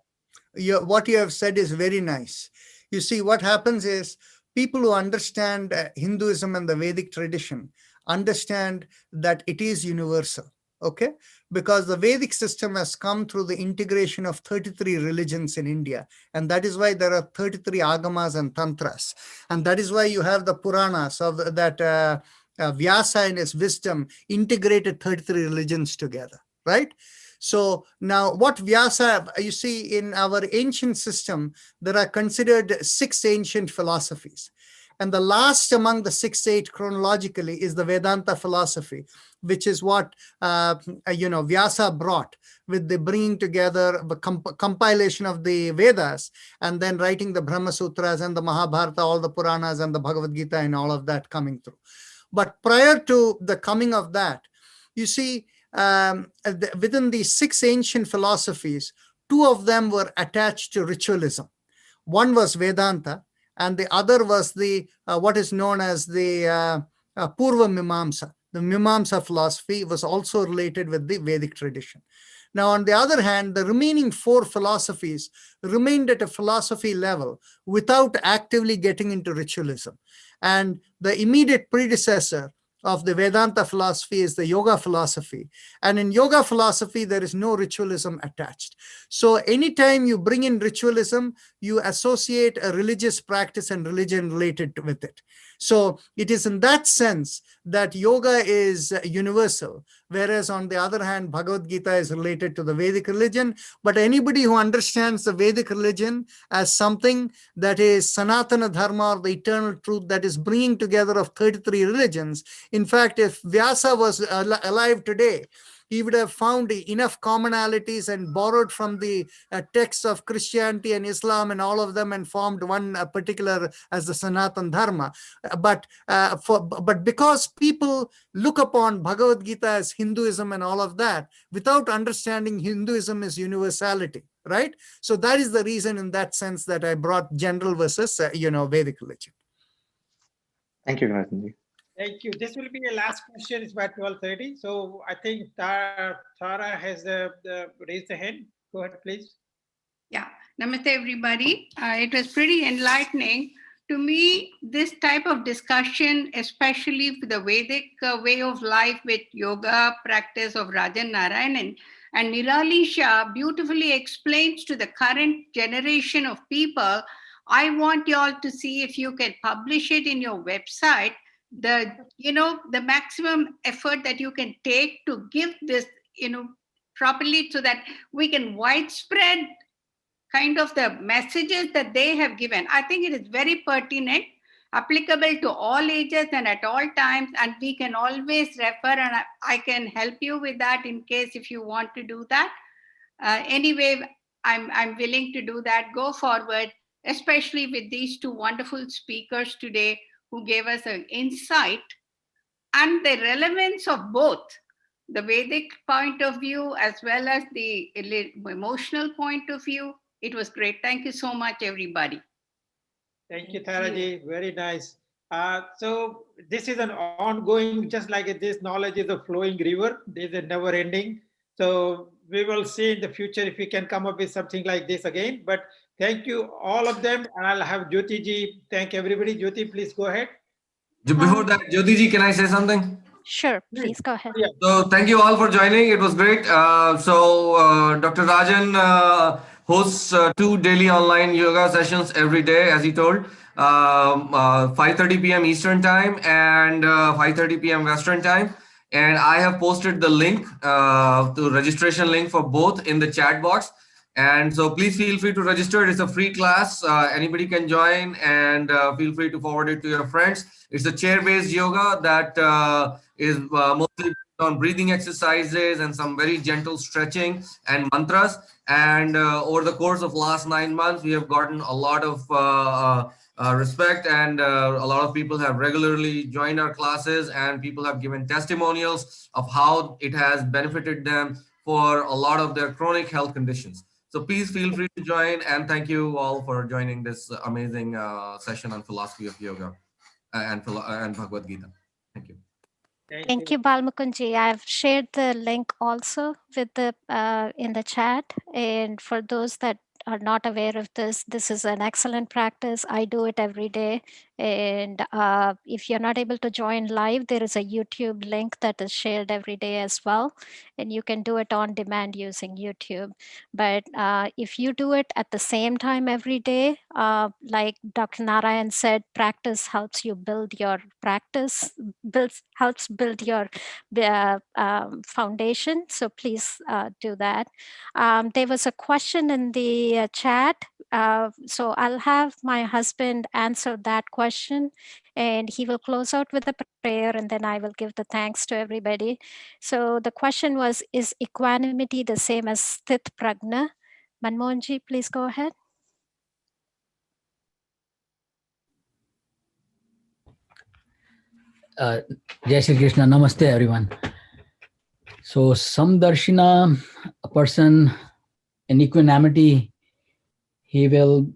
B: What you have said is very nice. You see, what happens is people who understand Hinduism and the Vedic tradition understand that it is universal, okay? Because the Vedic system has come through the integration of 33 religions in India. And that is why there are 33 agamas and tantras. And that is why you have the Puranas of that Vyasa in his wisdom integrated 33 religions together, right? So now what Vyasa, you see in our ancient system, there are considered 6 ancient philosophies. And the last among the 6, 8 chronologically is the Vedanta philosophy, which is what Vyasa brought with the bringing together the compilation of the Vedas and then writing the Brahma Sutras and the Mahabharata, all the Puranas and the Bhagavad Gita and all of that coming through. But prior to the coming of that, you see, within the 6 ancient philosophies, 2 of them were attached to ritualism. One was Vedanta, and the other was the what is known as the Purva Mimamsa. The Mimamsa philosophy was also related with the Vedic tradition. Now, on the other hand, the remaining 4 philosophies remained at a philosophy level without actively getting into ritualism. And the immediate predecessor of the Vedanta philosophy is the yoga philosophy. And in yoga philosophy, there is no ritualism attached. So anytime you bring in ritualism, you associate a religious practice and religion related with it. So it is in that sense that yoga is universal, whereas on the other hand, Bhagavad Gita is related to the Vedic religion. But anybody who understands the Vedic religion as something that is Sanatana Dharma, or the eternal truth that is bringing together of 33 religions. In fact, if Vyasa was alive today, he would have found enough commonalities and borrowed from the texts of Christianity and Islam and all of them and formed one particular as the Sanatan Dharma. But because people look upon Bhagavad Gita as Hinduism and all of that, without understanding Hinduism is universality, right? So that is the reason in that sense that I brought general versus, Vedic religion.
N: Thank you, Gautamji.
A: Thank you. This will be a last question. It's about 12:30. So I think Tara has raised the hand. Go ahead, please.
O: Yeah. Namaste, everybody. It was pretty enlightening. To me, this type of discussion, especially for the Vedic way of life with yoga practice of Rajan Narayanan and Nirali Shah, beautifully explains to the current generation of people. I want you all to see if you can publish it in your website, the maximum effort that you can take to give this properly, so that we can widespread kind of the messages that they have given. I think it is very pertinent, applicable to all ages and at all times, and we can always refer, and I can help you with that in case if you want to do that. Anyway, I'm willing to do that. Go forward, especially with these 2 wonderful speakers today who gave us an insight and the relevance of both the Vedic point of view as well as the emotional point of view. It was great. Thank you so much, everybody.
A: Thank you, Taraji. Very nice. So this is an ongoing, just like this knowledge is a flowing river. There's a never ending. So we will see in the future if we can come up with something like this again. But thank you, all of them. And I'll have Jyoti ji thank everybody. Jyoti, please go ahead.
C: Before that, Jyoti ji, can I say something?
I: Sure, please go ahead.
C: So thank you all for joining. It was great. Dr. Rajan hosts 2 daily online yoga sessions every day, as he told, 5:30 p.m. Eastern time and 5:30 p.m. Western time. And I have posted the link, the registration link for both in the chat box. And so please feel free to register. It's a free class. Anybody can join, and feel free to forward it to your friends. It's a chair-based yoga that is mostly on breathing exercises and some very gentle stretching and mantras. And over the course of last 9 months, we have gotten a lot of respect, and a lot of people have regularly joined our classes, and people have given testimonials of how it has benefited them for a lot of their chronic health conditions. So please feel free to join, and thank you all for joining this amazing session on philosophy of yoga and Bhagavad Gita. Thank you.
I: Thank you, Balmukunji. I've shared the link also with the in the chat, and for those that are not aware of this, this is an excellent practice. I do it every day. And if you're not able to join live, there is a YouTube link that is shared every day as well. And you can do it on demand using YouTube. But if you do it at the same time every day, like Dr. Narayan said, practice helps you build your practice, helps build your foundation. So please do that. There was a question in the chat. So I'll have my husband answer that question, and he will close out with a prayer, and then I will give the thanks to everybody. So the question was, is equanimity the same as sthit prajna? Manmohanji, please go ahead.
P: Jai Shri Krishna, Namaste everyone. So samdarshina, a person in equanimity, he will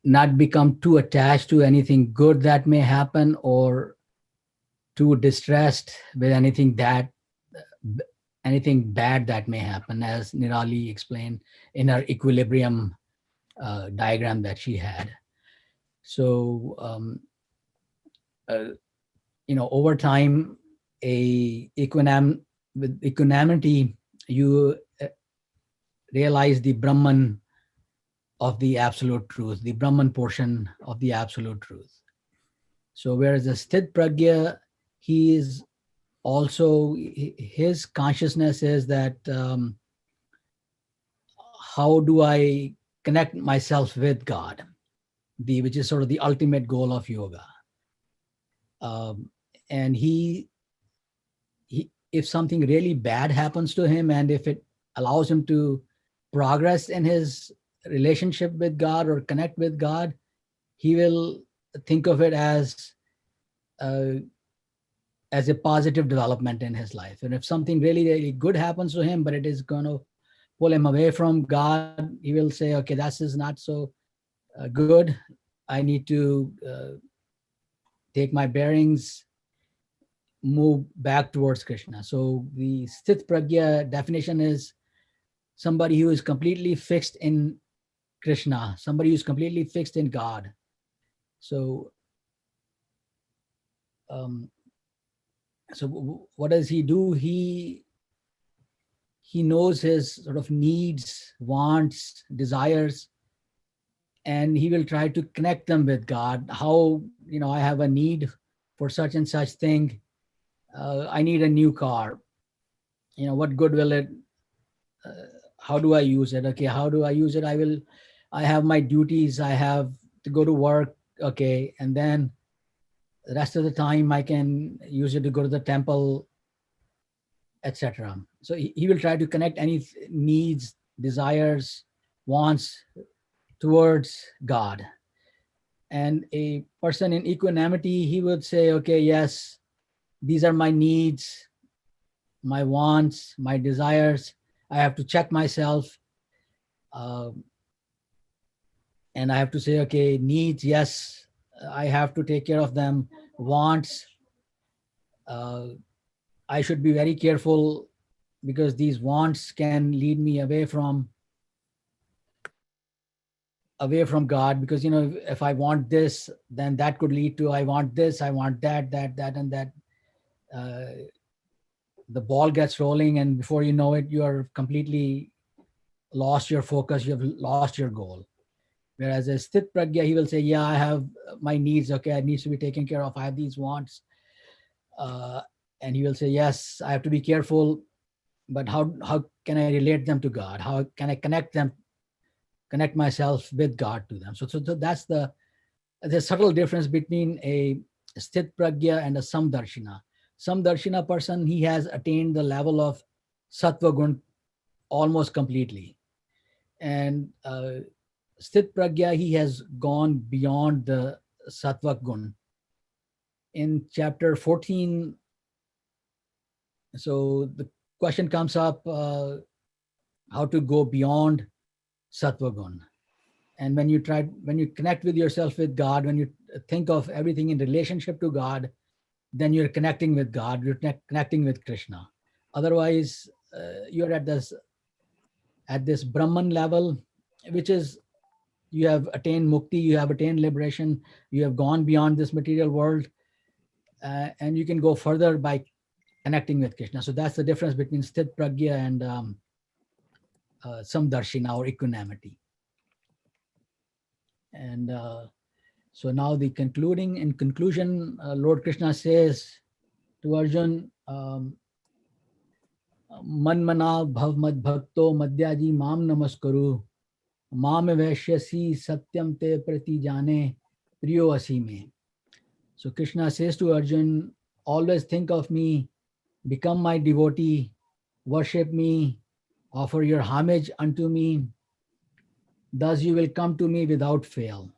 P: not become too attached to anything good that may happen or too distressed with anything bad that may happen, as Nirali explained in her equilibrium diagram that she had. So, over time, with equanimity, you realize the Brahman of the absolute truth, the Brahman portion of the absolute truth. So whereas the sthit pragya, he is also, his consciousness is that how do I connect myself with God, which is sort of the ultimate goal of yoga. And he, if something really bad happens to him, and if it allows him to progress in his relationship with God or connect with God, he will think of it as a positive development in his life. And if something really, really good happens to him, but it is going to pull him away from God, he will say, okay, this is not so good. I need to take my bearings, move back towards Krishna. So the sthit pragya definition is somebody who is completely fixed in Krishna, somebody who's completely fixed in God. So, so what does he do? He knows his sort of needs, wants, desires, and he will try to connect them with God. How, I have a need for such and such thing. I need a new car. What good will it, how do I use it? Okay, how do I use it? I have my duties. I have to go to work. Okay, and then the rest of the time I can use it to go to the temple, etc. So he will try to connect any needs, desires, wants towards God. And a person in equanimity, he would say, okay, yes, these are my needs, my wants, my desires. I have to check myself. And I have to say, okay, needs, yes, I have to take care of them. Wants, I should be very careful because these wants can lead me away from God, because if I want this, then that could lead to I want this, I want that, and that. The ball gets rolling, and before you know it, you are completely lost your focus, you have lost your goal. Whereas a sthit pragya, he will say, yeah, I have my needs, okay, it needs to be taken care of, I have these wants. And he will say, yes, I have to be careful, but how can I relate them to God? How can I connect myself with God to them? So that's the subtle difference between a sthit pragya and a samdarshina. Samdarshina person, he has attained the level of sattva gun almost completely. And sthit pragya, he has gone beyond the sattva gun. In chapter 14, so the question comes up, how to go beyond sattva gun. And when you connect with yourself with God, when you think of everything in relationship to God, then you're connecting with God, you're connecting with Krishna. Otherwise, you're at this Brahman level, which is you have attained mukti, you have attained liberation, you have gone beyond this material world, and you can go further by connecting with Krishna. So that's the difference between sthit pragya and samdarshina, or equanimity. And so now in conclusion, Lord Krishna says to Arjun, Man mana bhav mad bhakto madhyaji mam namaskaru, mam vaishyasi satyam te prati jane priyo asime. So Krishna says to Arjun, always think of me, become my devotee, worship me, offer your homage unto me. Thus you will come to me without fail.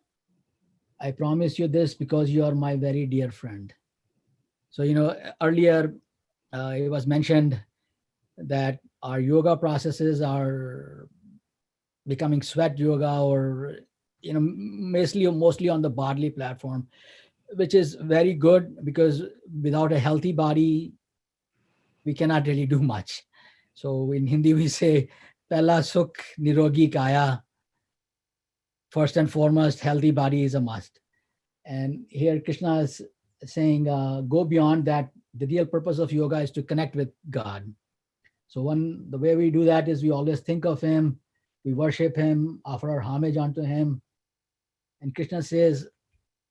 P: I promise you this because you are my very dear friend. So, earlier it was mentioned that our yoga processes are becoming sweat yoga, or, mostly on the bodily platform, which is very good because without a healthy body, we cannot really do much. So in Hindi, we say, Pehla sukh nirogi kaya. First and foremost, healthy body is a must. And here Krishna is saying, go beyond that. The real purpose of yoga is to connect with God. So the way we do that is we always think of him, we worship him, offer our homage unto him. And Krishna says,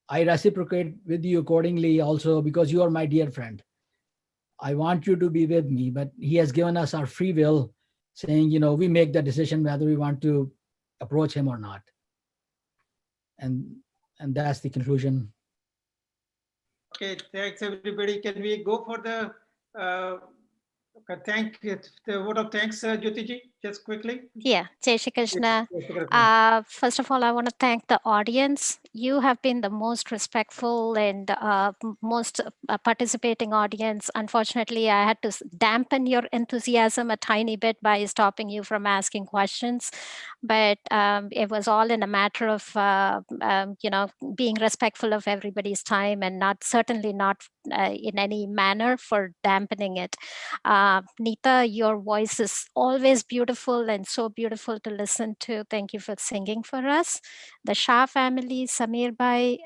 P: I reciprocate with you accordingly also because you are my dear friend. I want you to be with me, but he has given us our free will, saying, we make the decision whether we want to approach him or not. And that's the conclusion.
A: Okay, thanks everybody. Can we go for the vote of thanks, Jyotiji, just quickly?
I: Yeah, Jai Shri Krishna. First of all, I want to thank the audience. You have been the most respectful and most participating audience. Unfortunately, I had to dampen your enthusiasm a tiny bit by stopping you from asking questions. But it was all in a matter of, being respectful of everybody's time and certainly not in any manner for dampening it. Neeta, your voice is always beautiful and so beautiful to listen to. Thank you for singing for us. The Shah family, Samir Bhai,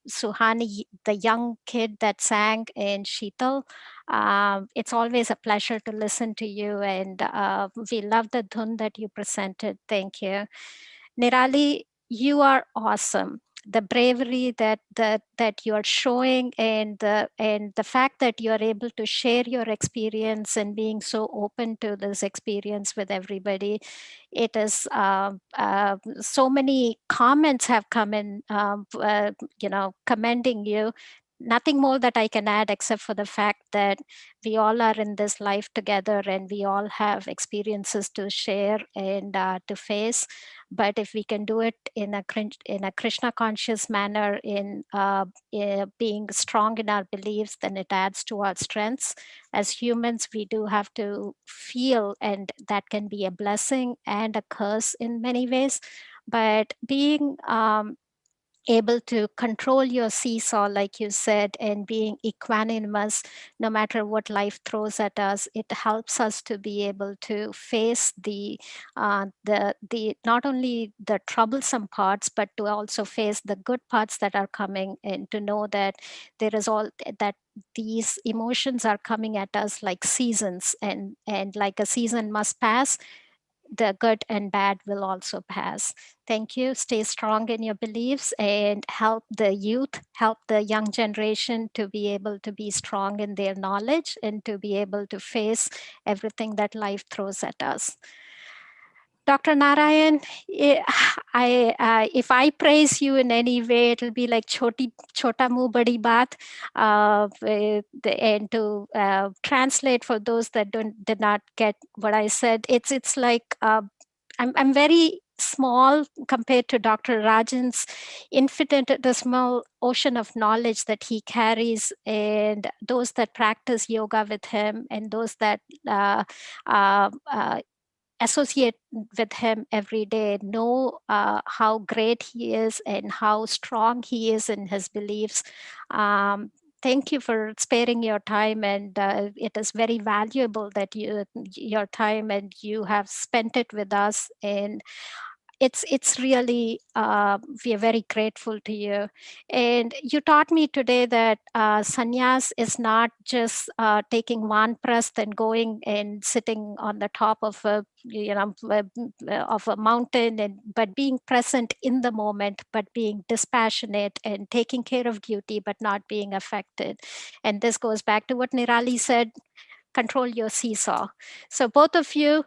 I: Suhani, the young kid that sang, and Sheetal. It's always a pleasure to listen to you, and we love the dhun that you presented. Thank you. Nirali, you are awesome. The bravery that you are showing, and the fact that you are able to share your experience and being so open to this experience with everybody, it is so many comments have come in, commending you. Nothing more that I can add except for the fact that we all are in this life together and we all have experiences to share and to face. But if we can do it in a Krishna conscious manner, in being strong in our beliefs, then it adds to our strengths. As humans, we do have to feel, and that can be a blessing and a curse in many ways. But being able to control your seesaw, like you said, and being equanimous no matter what life throws at us, it helps us to be able to face the not only the troublesome parts, but to also face the good parts that are coming, and to know that there is all that these emotions are coming at us like seasons, and like a season must pass, the good and bad will also pass. Thank you. Stay strong in your beliefs and help the youth, help the young generation to be able to be strong in their knowledge and to be able to face everything that life throws at us. Dr. Narayan, if I praise you in any way, it'll be like chota muh badi baat. And to translate for those that did not get what I said, it's like I'm very small compared to Dr. Rajan's infinitesimal ocean of knowledge that he carries, and those that practice yoga with him, and those that associate with him every day know how great he is and how strong he is in his beliefs. Thank you for sparing your time, and it is very valuable that your time, and you have spent it with us. And it's really, we are very grateful to you. And you taught me today that sannyas is not just taking vanprasth and going and sitting on the top of a, of a mountain, but being present in the moment, but being dispassionate and taking care of duty, but not being affected. And this goes back to what Nirali said, control your seesaw. So both of you,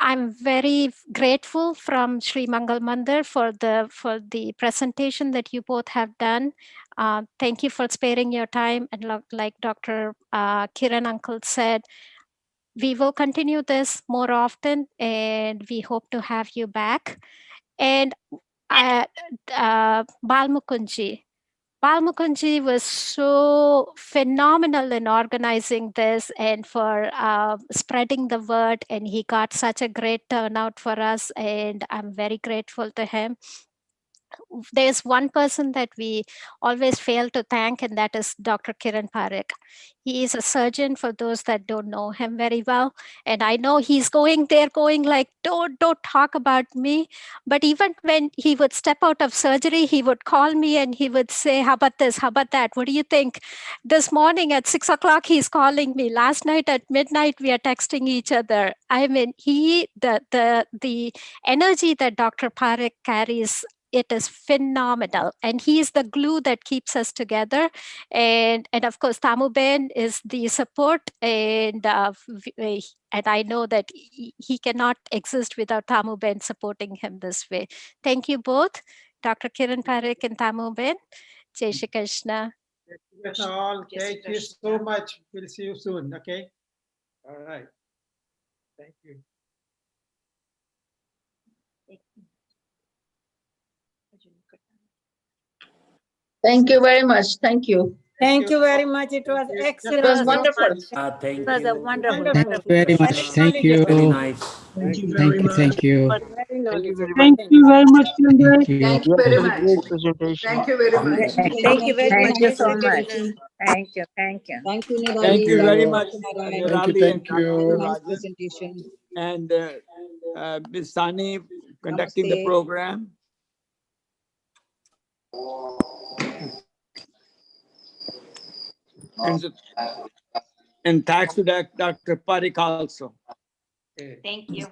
I: I'm very grateful from Sri Mangal Mandir for the presentation that you both have done. Thank you for sparing your time. And like Dr. Kiran Uncle said, we will continue this more often, and we hope to have you back. And Balmukunji. Balmukunji was so phenomenal in organizing this and for spreading the word, and he got such a great turnout for us, and I'm very grateful to him. There's one person that we always fail to thank, and that is Dr. Kiran Parekh. He is a surgeon, for those that don't know him very well. And I know he's going like, don't talk about me. But even when he would step out of surgery, he would call me and he would say, how about this? How about that? What do you think? This morning at 6 o'clock, he's calling me. Last night at midnight, we are texting each other. I mean, the energy that Dr. Parekh carries, it is phenomenal, and he is the glue that keeps us together. And of course, Tamu Ben is the support, and I know that he cannot exist without Tamu Ben supporting him this way. Thank you both, Dr. Kiran Parekh and Tamu Ben. Jai Shri Krishna.
A: That's all. Thank you so much. We'll see you soon. Okay. All right. Thank you.
L: Thank you very much. Thank you.
Q: Thank you very much. It was excellent.
L: It was wonderful.
Q: It was a wonderful.
R: Thank you very much. Thank you.
C: Very nice.
R: Thank you very much. Thank you.
Q: Very knowledgeable.
S: Thank you very much, Chandra.
R: Thank you.
L: Thank you
S: That
L: very
S: was a
L: much.
S: great presentation.
L: Thank you very much.
Q: Thank you very much.
T: Thank you so much.
Q: Thank you. Thank you.
T: Thank you, Nirali.
S: Thank you very
T: Dr.
S: much,
T: Narayan.
S: Nirali and
K: Thank you.
T: Nice presentation.
S: and Ms. Sani conducting the
T: Namaste.
S: program. And thanks to Dr. Parekh also.
F: Thank you.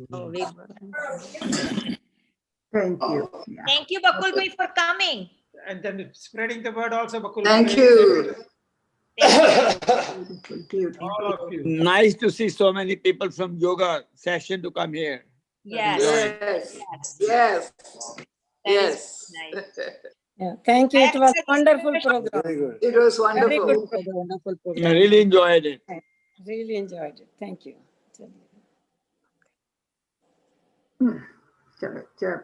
A: Welcome.
T: Thank you. Yeah.
Q: Thank you, Bakul Bhai, for coming.
A: And then spreading the word also, Bakul.
L: Thank you.
A: All of you.
S: Nice to see so many people from yoga session to come here.
Q: Yes.
L: Yes. Yes. Yes.
Q: Nice. Yeah. Thank you. It was a wonderful program.
K: Very good.
L: It was
Q: Very
L: wonderful.
Q: good program.
T: Wonderful
S: I
T: program.
S: really enjoyed it.
Q: Really enjoyed it. Thank you.
L: Chalo, chalo.